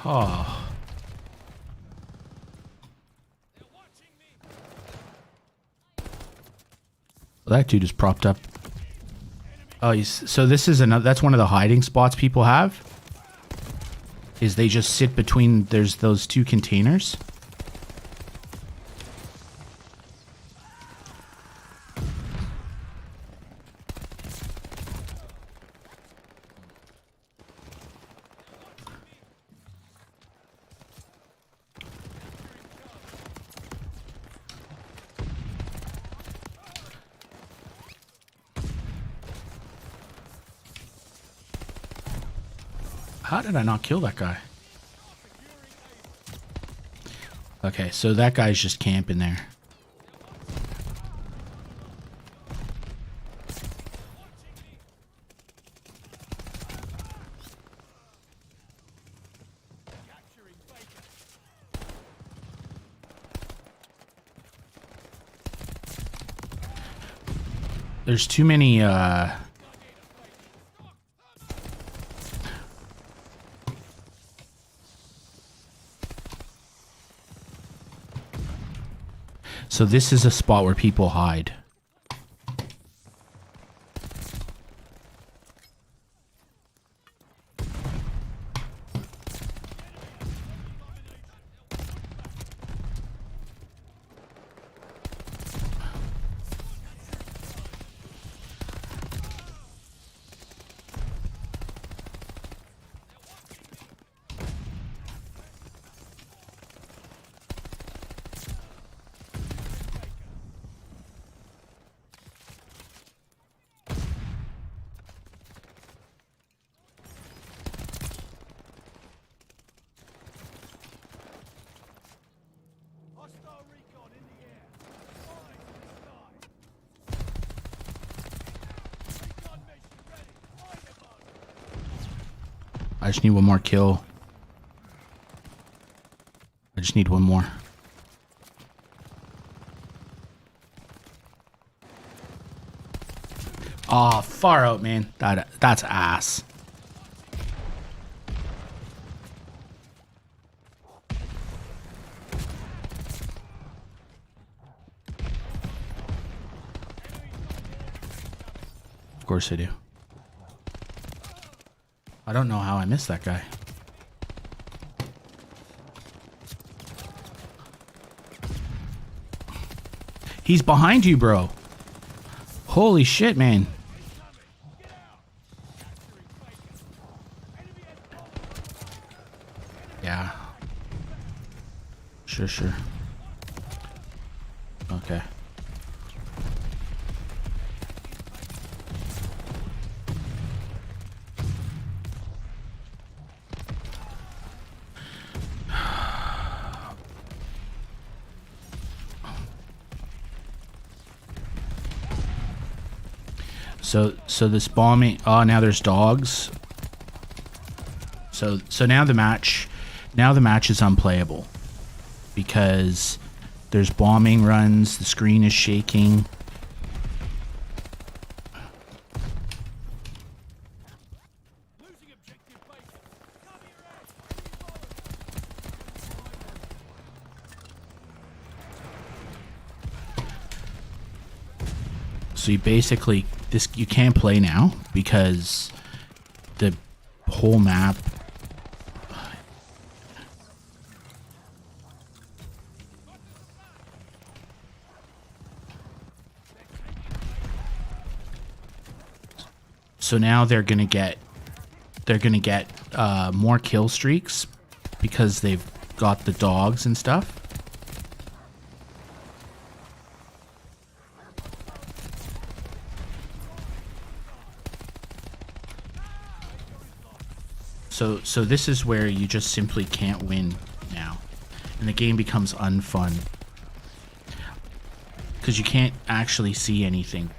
Oh. They're watching me. Well, that dude is propped up. Oh, so this is another. That's one of the hiding spots people have. Is they just sit between. There's those two containers. How did I not kill that guy? Okay, so that guy's just camping there. There's too many, So this is a spot where people hide. Hostile recon in the air. Eyes in the sky. Recon mission ready. Fire mode. I just need one more kill. I just need one more. Oh, far out, man. That's ass. Of course I do. I don't know how I missed that guy. He's behind you, bro. Holy shit, man. Yeah. Sure. Okay. So this bombing. Oh, now there's dogs. So now the match is unplayable because there's bombing runs. The screen is shaking. Losing objective bacon. Cover your ass. So you basically you can't play now because the whole map. So now they're gonna get more kill streaks because they've got the dogs and stuff. So this is where you just simply can't win now, and the game becomes unfun because you can't actually see anything.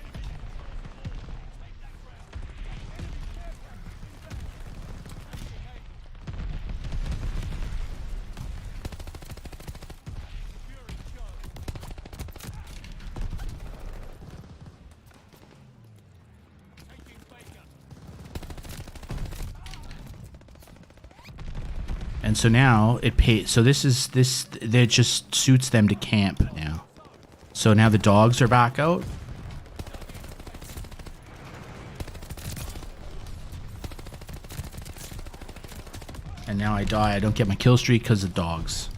And so now it pays. So this it just suits them to camp now. So now the dogs are back out. And now I die. I don't get my kill streak because of dogs.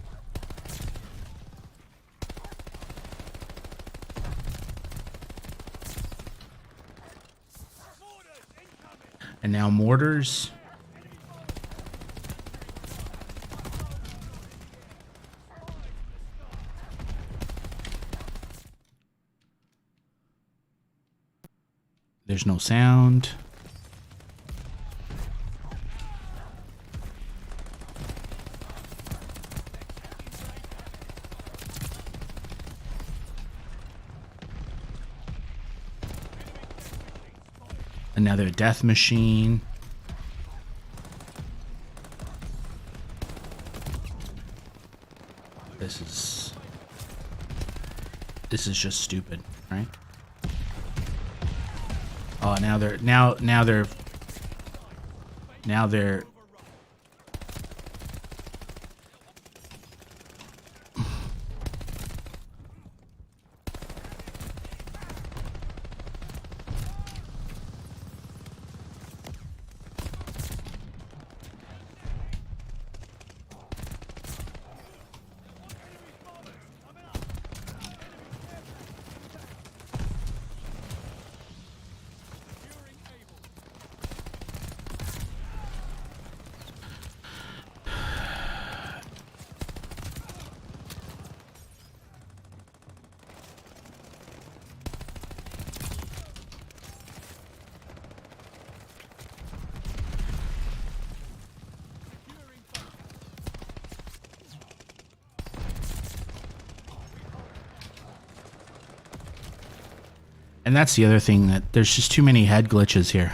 And now mortars. There's no sound. Another death machine. This is just stupid, right? Oh, now they're And that's the other thing, that there's just too many head glitches here.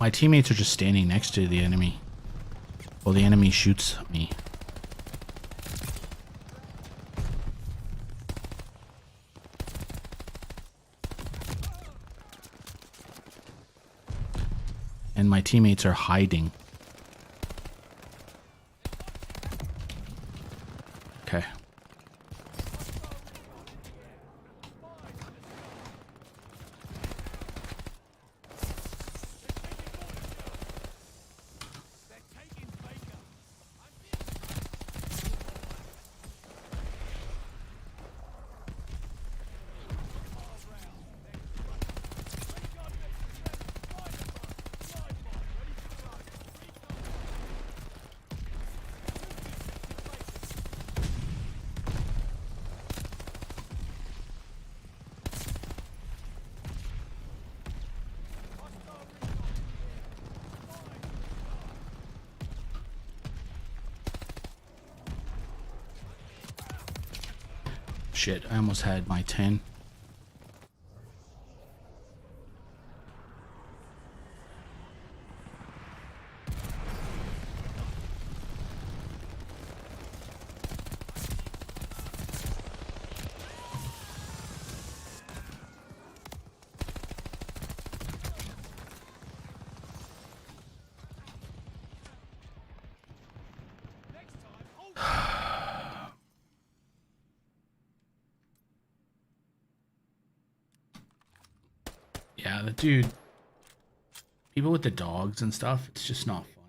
My teammates are just standing next to the enemy. Well, the enemy shoots me. And my teammates are hiding. Okay. Shit, I almost had my 10. Yeah, the dude. People with the dogs and stuff, it's just not fun.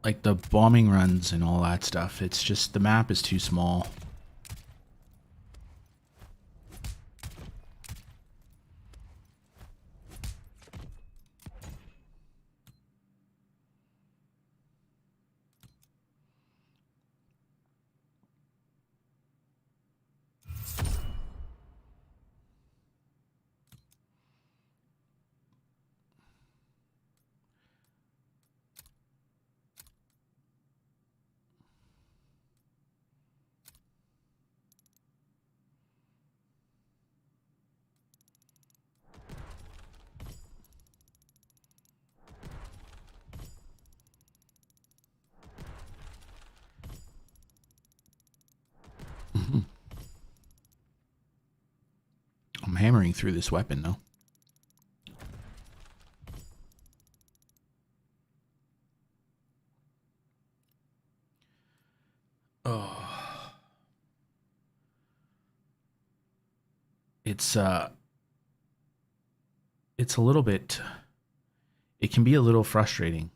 Like the bombing runs and all that stuff, it's just the map is too small. I'm hammering through this weapon though. Oh. It's a little bit, it can be a little frustrating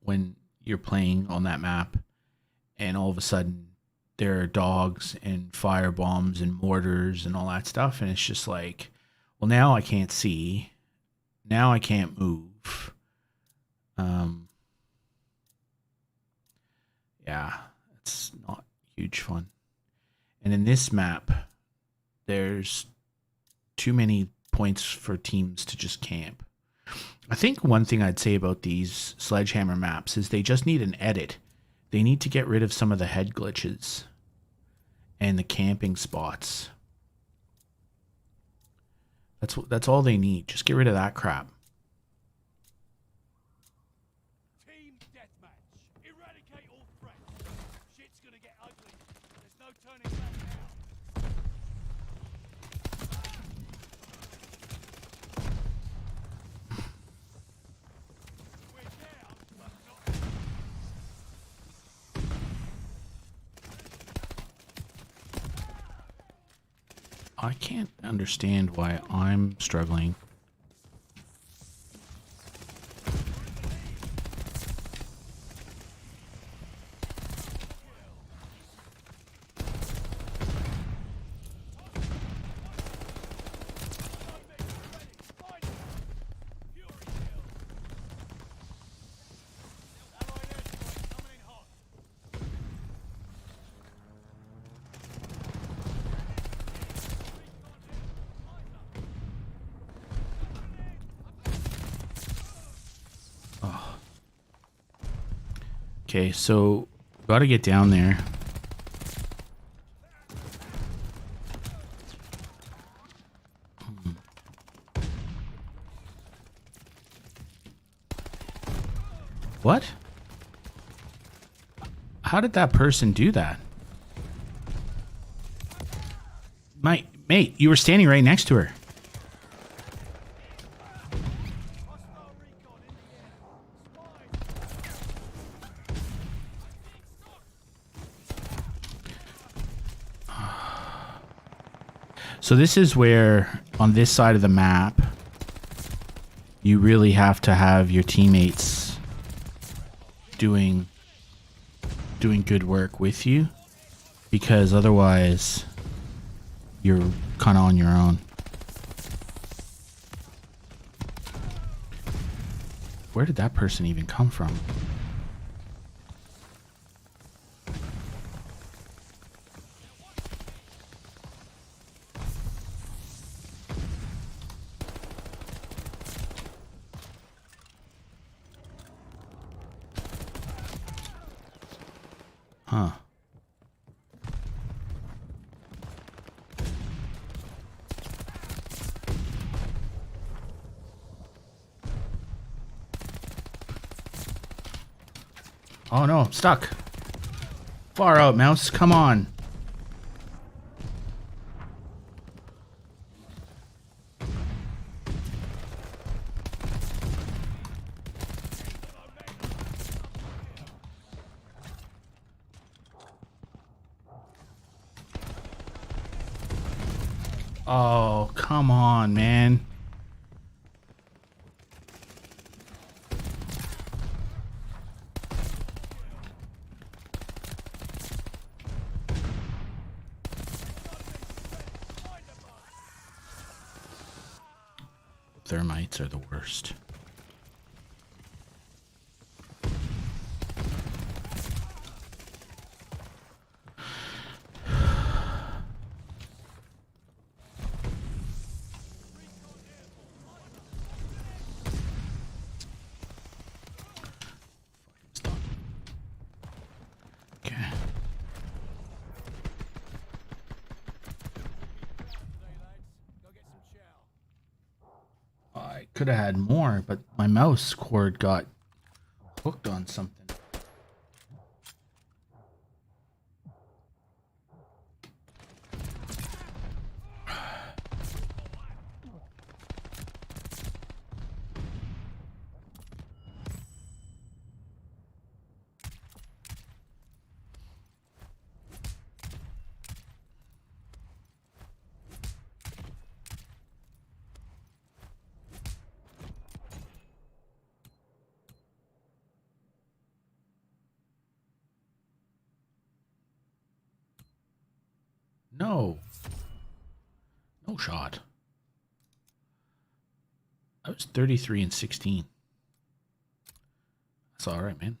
when you're playing on that map and all of a sudden there are dogs and fire bombs and mortars and all that stuff, and it's just like, well, now I can't see, now I can't move. Yeah, it's not huge fun. And in this map, there's too many points for teams to just camp. I think one thing I'd say about these Sledgehammer maps is they just need an edit. They need to get rid of some of the head glitches and the camping spots. That's all they need. Just get rid of that crap. Team deathmatch. Eradicate all threats. Shit's gonna get ugly. There's no turning back now. We're down, but not. I can't understand why I'm struggling. Okay, so Gotta get down there. What? How did that person do that? Mate, you were standing right next to her. Hostile recon in the air. So this is where, on this side of the map, you really have to have your teammates doing good work with you, because otherwise you're kind of on your own. Where did that person even come from? Huh. Oh no, I'm stuck. Far out, mouse. Come on. Oh, come on, man. Thermites are the worst. Stop. Okay. Go get some chow. I could have had more, but my mouse cord got hooked on something. No. No shot. I was 33 and 16. That's all right, man.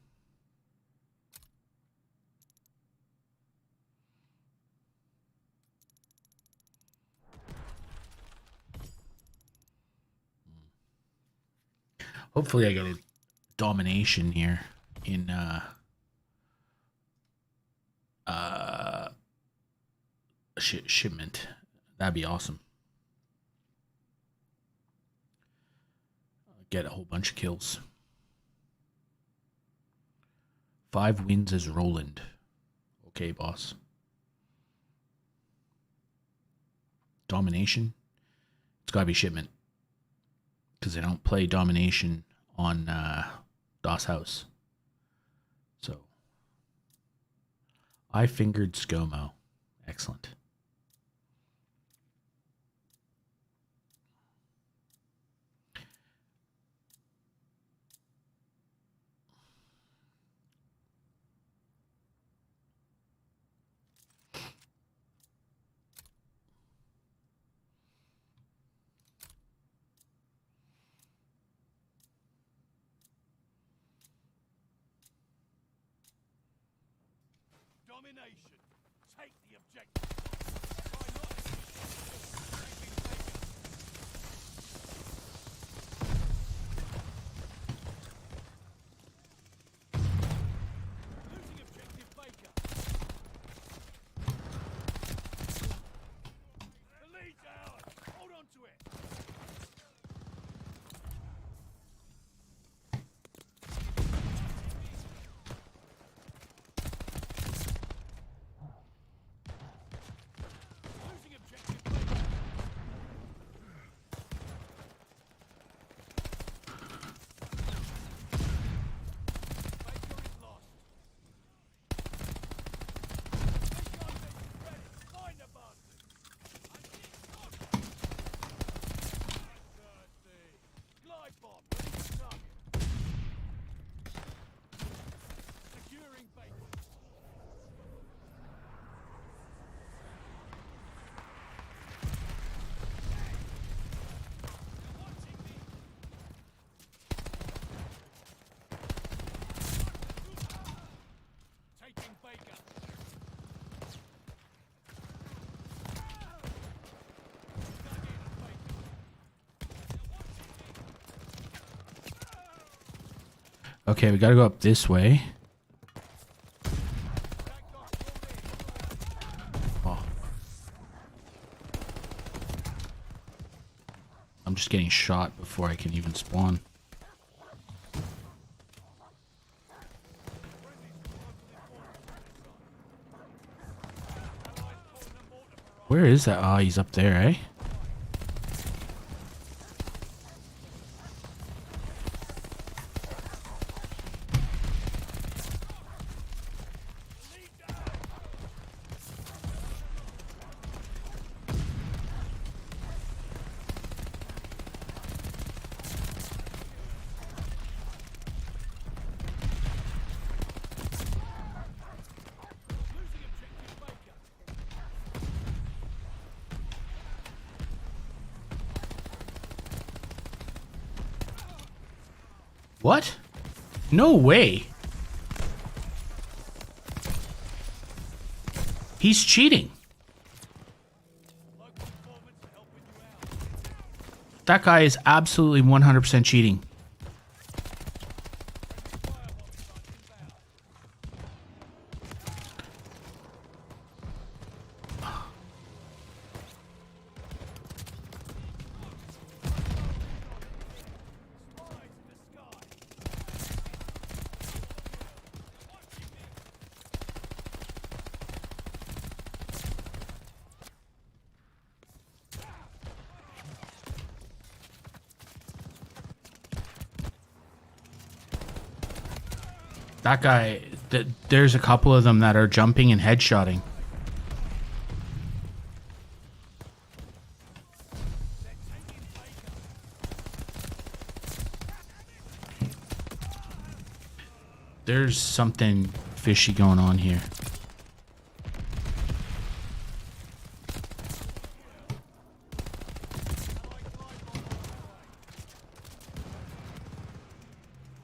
Hopefully I get a domination here in shipment. That'd be awesome. Get a whole bunch of kills. 5 wins as Roland. Okay, boss. Domination. It's gotta be shipment, because they don't play domination on DOS House. So I fingered ScoMo. Excellent. Domination. Take the objective. Try not to losing objective Okay, we gotta go up this way. Oh. I'm just getting shot before I can even spawn. Where is that? Ah, he's up there, eh? What? No way. He's cheating. That guy is absolutely 100% cheating. That guy, there's a couple of them that are jumping and headshotting. There's something fishy going on here.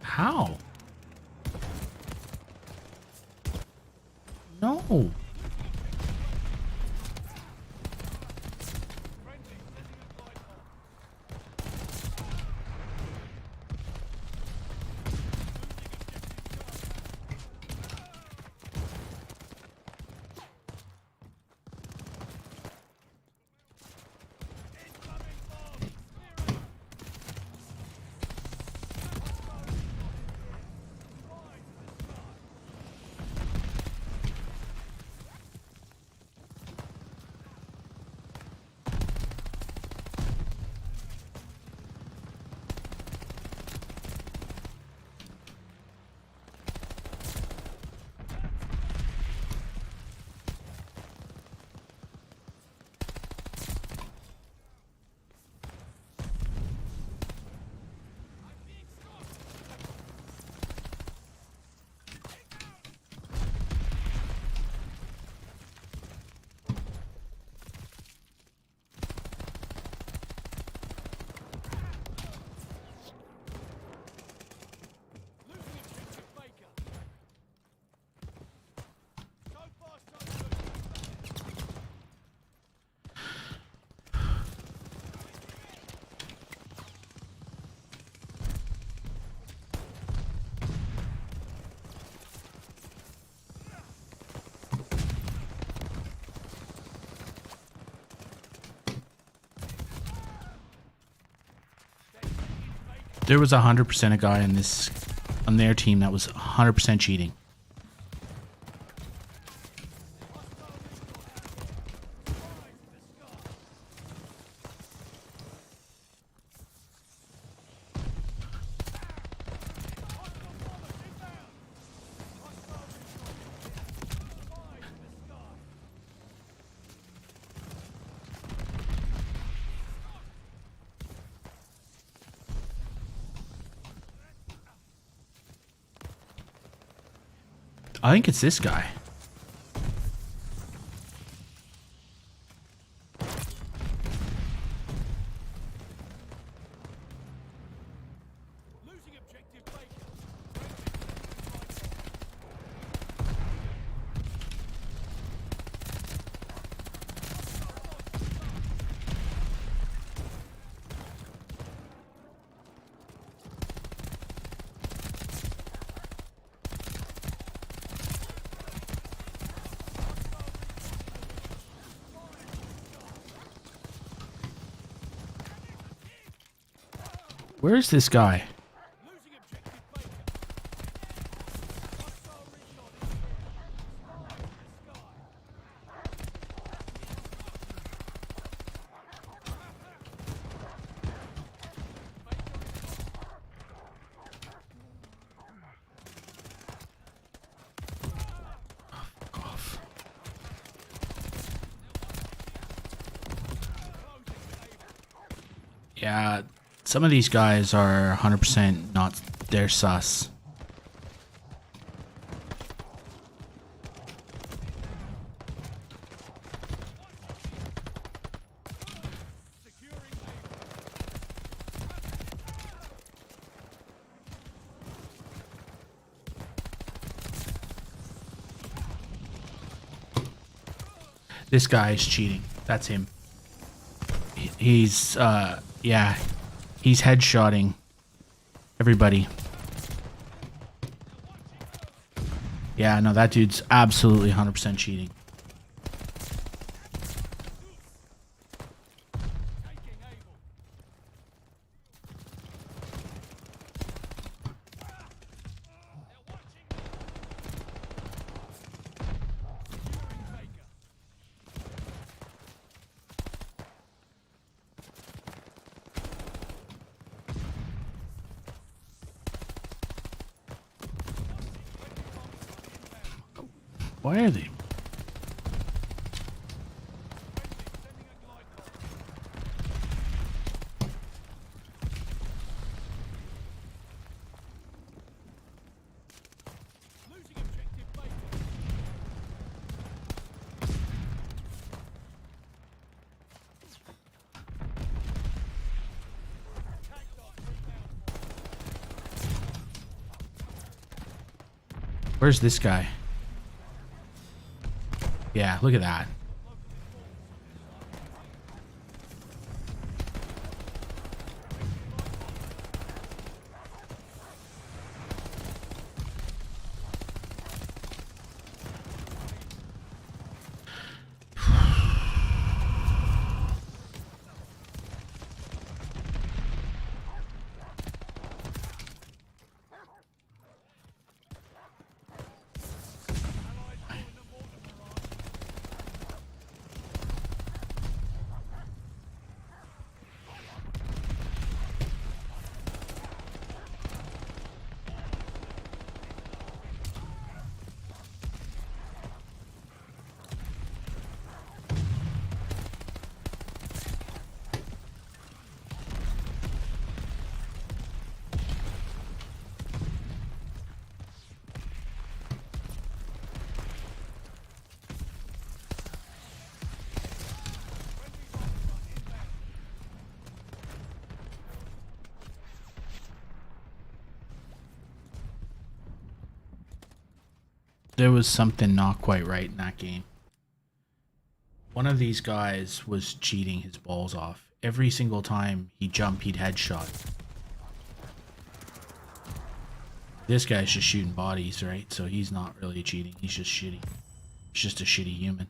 How? No. There was 100% a guy on their team that was 100% cheating. I think it's this guy. Losing objective Baker. Where's this guy? Losing objective Baker. Hostile recon in the air. Off. Yeah, some of these guys are 100% not. They're sus. Securing Ava. This guy is cheating. That's him. He's yeah, he's headshotting everybody. Yeah, no, that dude's absolutely 100% cheating. Taking Able. They're watching. Securing Baker. Why are they? Sending a glide bomb. Losing objective Baker. Attack dot inbound. Where's this guy? Yeah, look at that. There was something not quite right in that game. One of these guys was cheating his balls off. Every single time he jumped, he'd headshot. This guy's just shooting bodies, right? So he's not really cheating. He's just shitty. He's just a shitty human.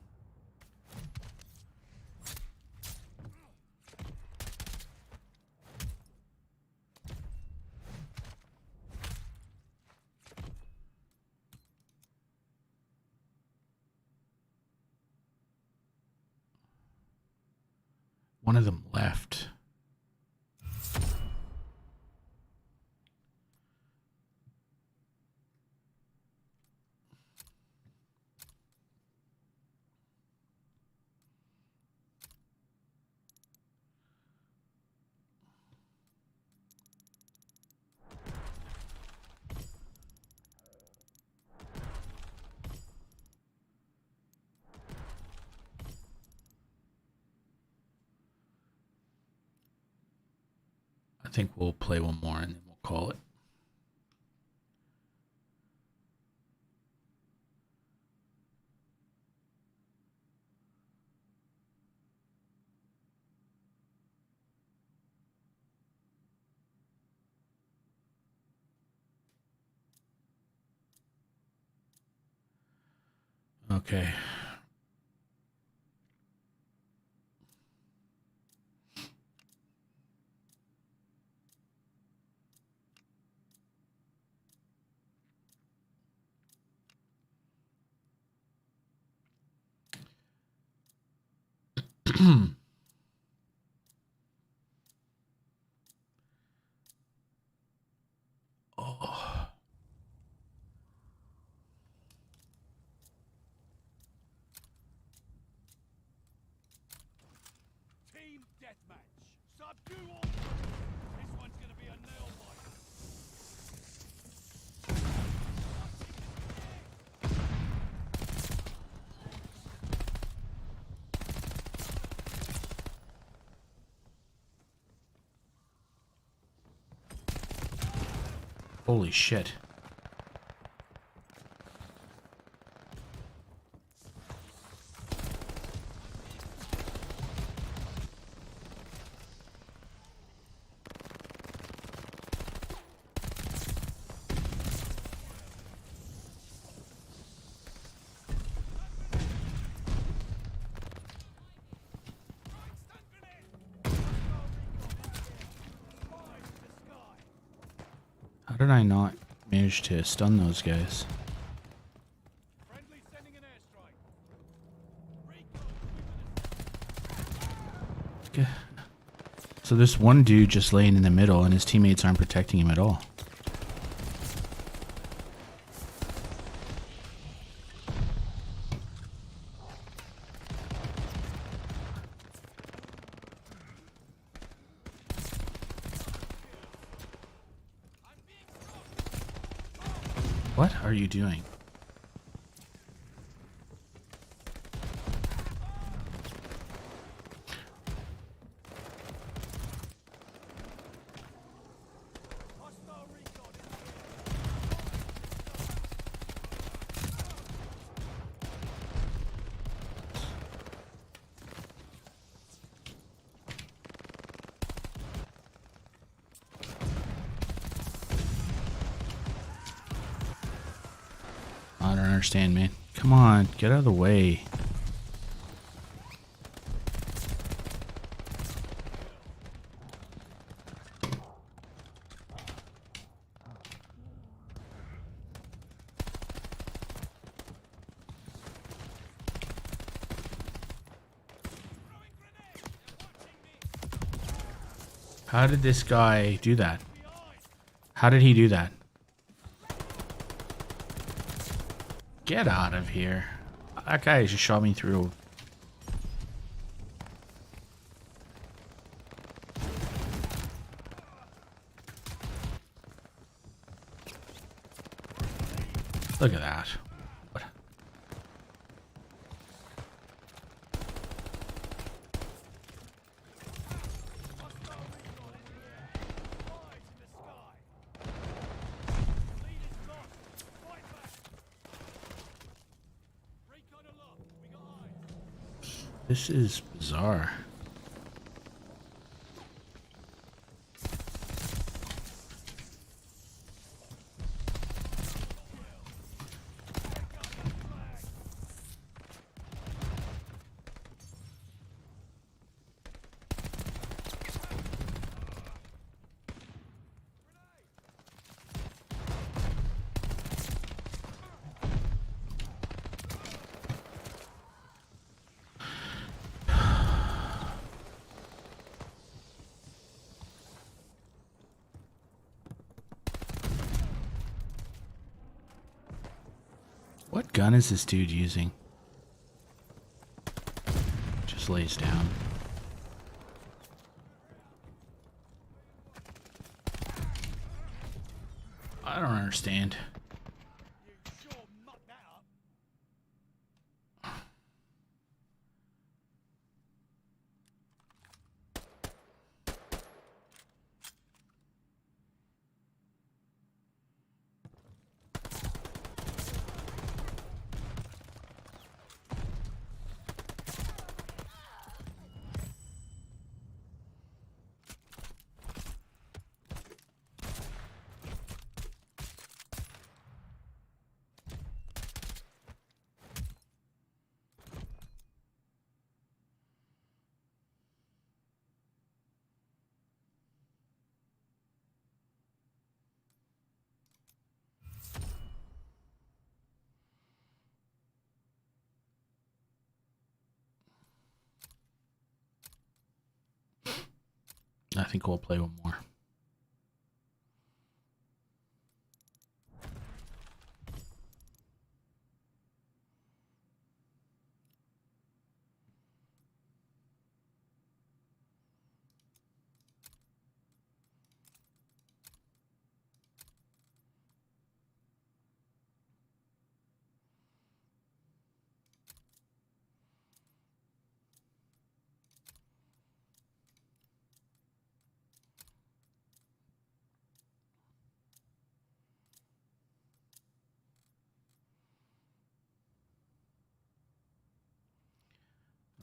One of them left. I think we'll play one more and then we'll call it. Okay. Oh. Team deathmatch. Subdue all. This one's gonna be a nail biter. Holy shit. How did I not manage to stun those guys? Friendly sending an airstrike. Okay. So this one dude just laying in the middle and his teammates aren't protecting him at all. What are you doing? Hostile recon. I don't understand, man. Come on, get out of the way. How did this guy do that? How did he do that? Get out of here. That guy just shot me through. Look at that. What? This is bizarre. What gun is this dude using? Just lays down. I don't understand. I think we'll play one more.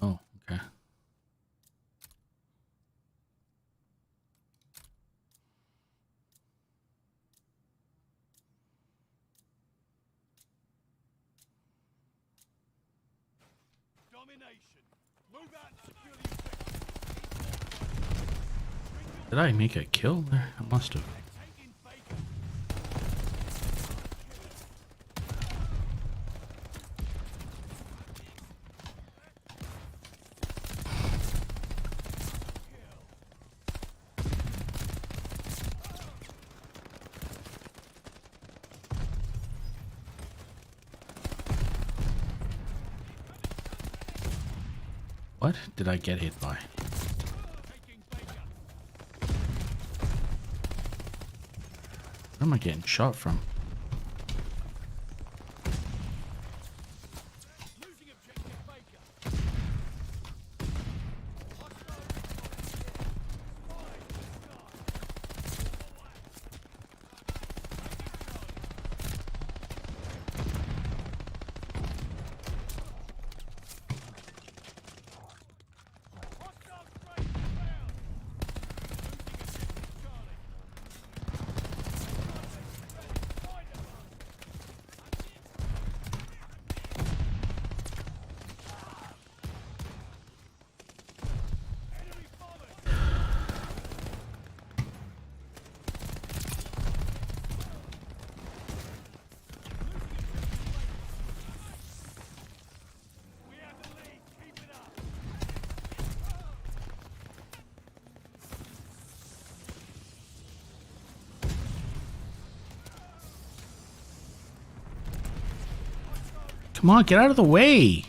Oh, okay. Domination. Move out and secure the objective. Did I make a kill there? I must have. They're taking Baker. What did I get hit by? Taking Baker. Where am I getting shot from? Losing objective Baker. Hostile Come on, get out of the way!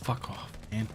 Fuck off, man.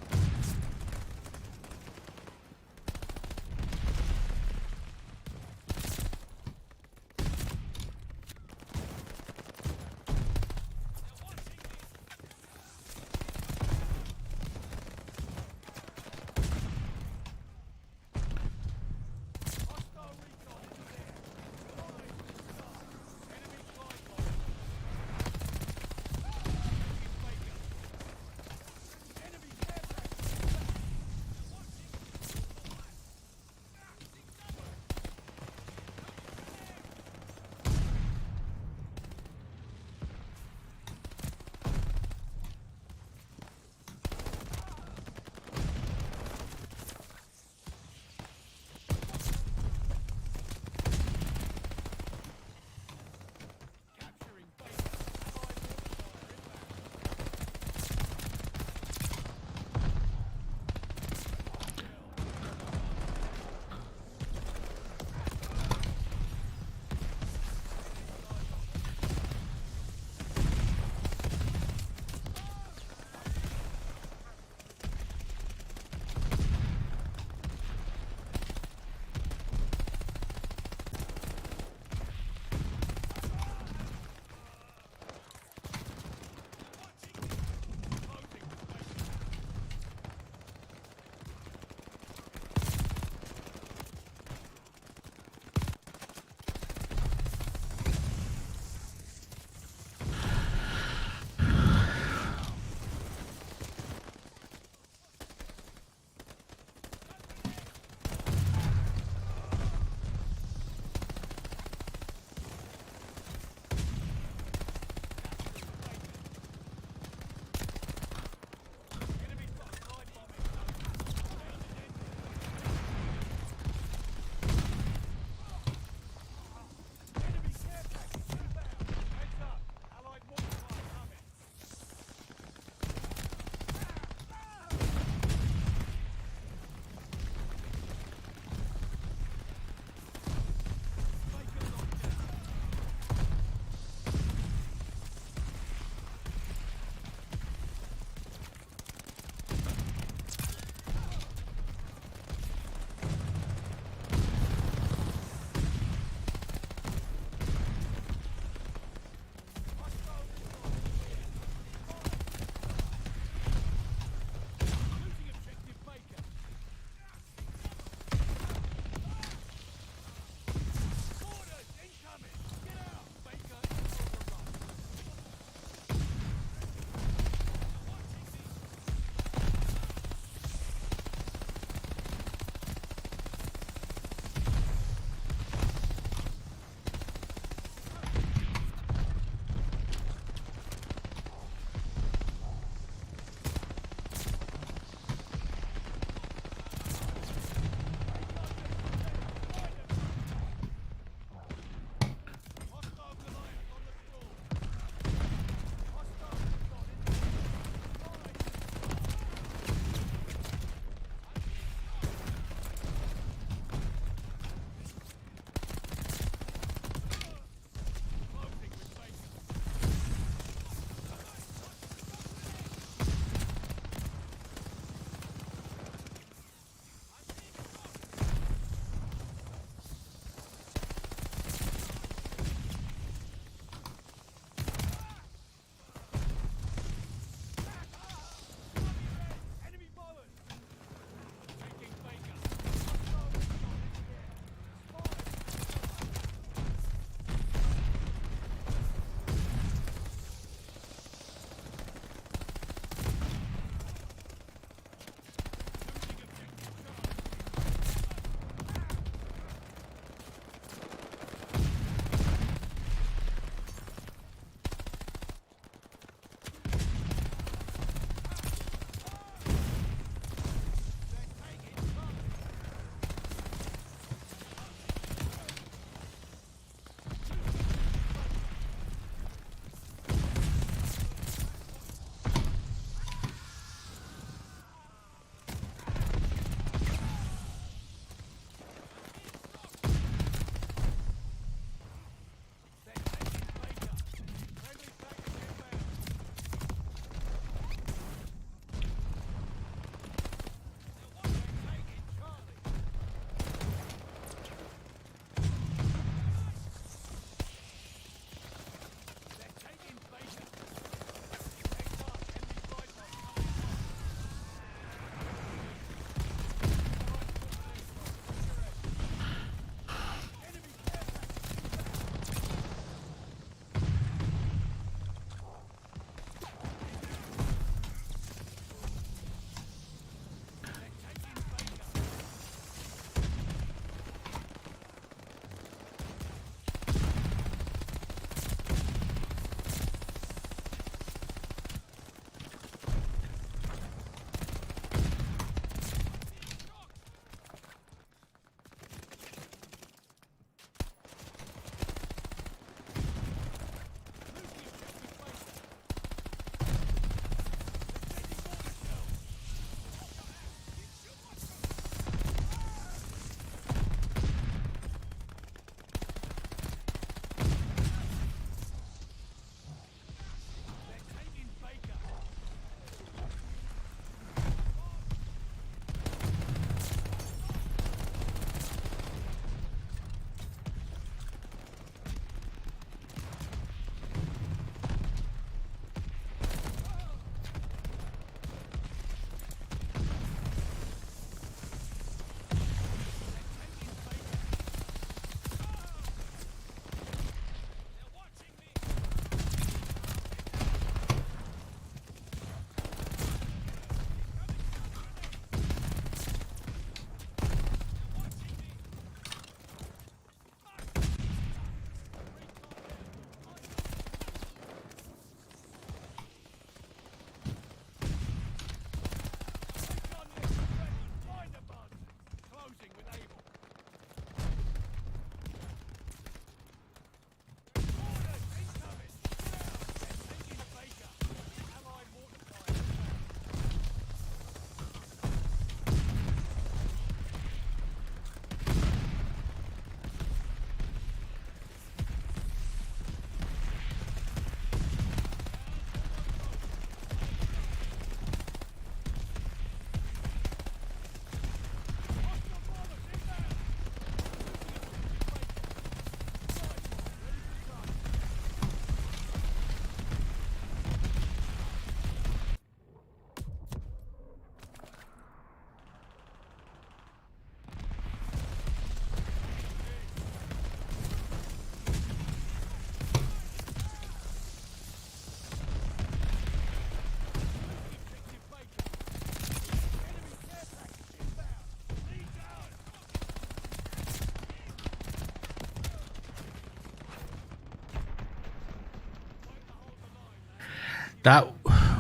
That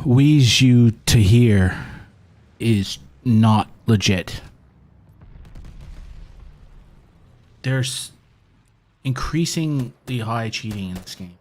wheeze you to hear is not legit. There's increasingly high cheating in this game.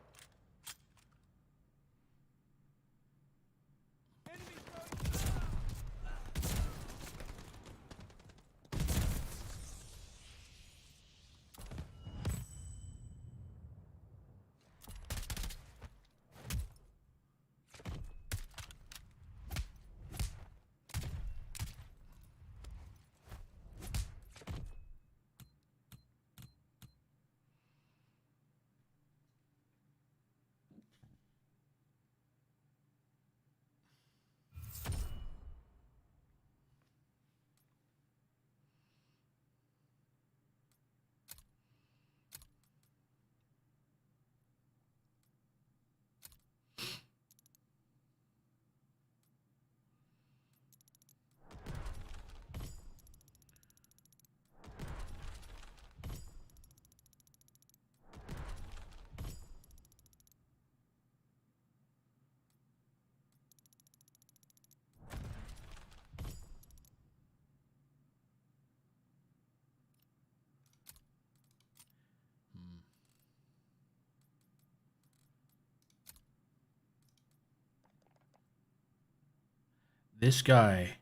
This guy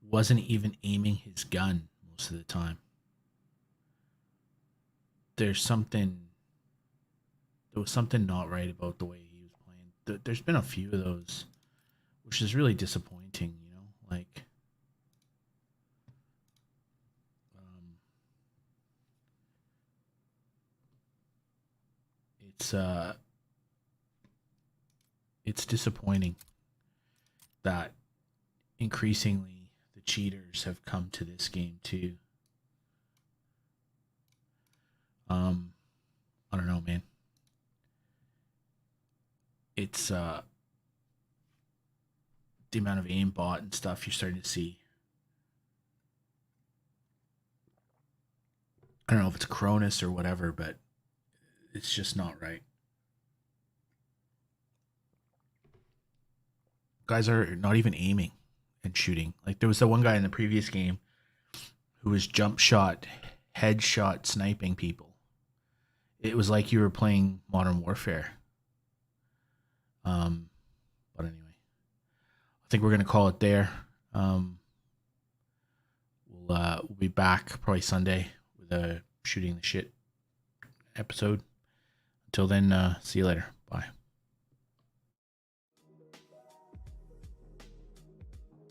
wasn't even aiming his gun most of the time. There was something not right about the way he was playing. There's been a few of those, which is really disappointing, you know? Like, it's disappointing that increasingly the cheaters have come to this game too. I don't know, man. It's the amount of aimbot and stuff you're starting to see. I don't know if it's Cronus or whatever, but it's just not right. Guys are not even aiming and shooting. Like, there was the one guy in the previous game who was jump shot, headshot sniping people. It was like you were playing Modern Warfare. But anyway, I think we're gonna call it there. We'll be back probably Sunday with a shooting the shit episode. Until then, see you later.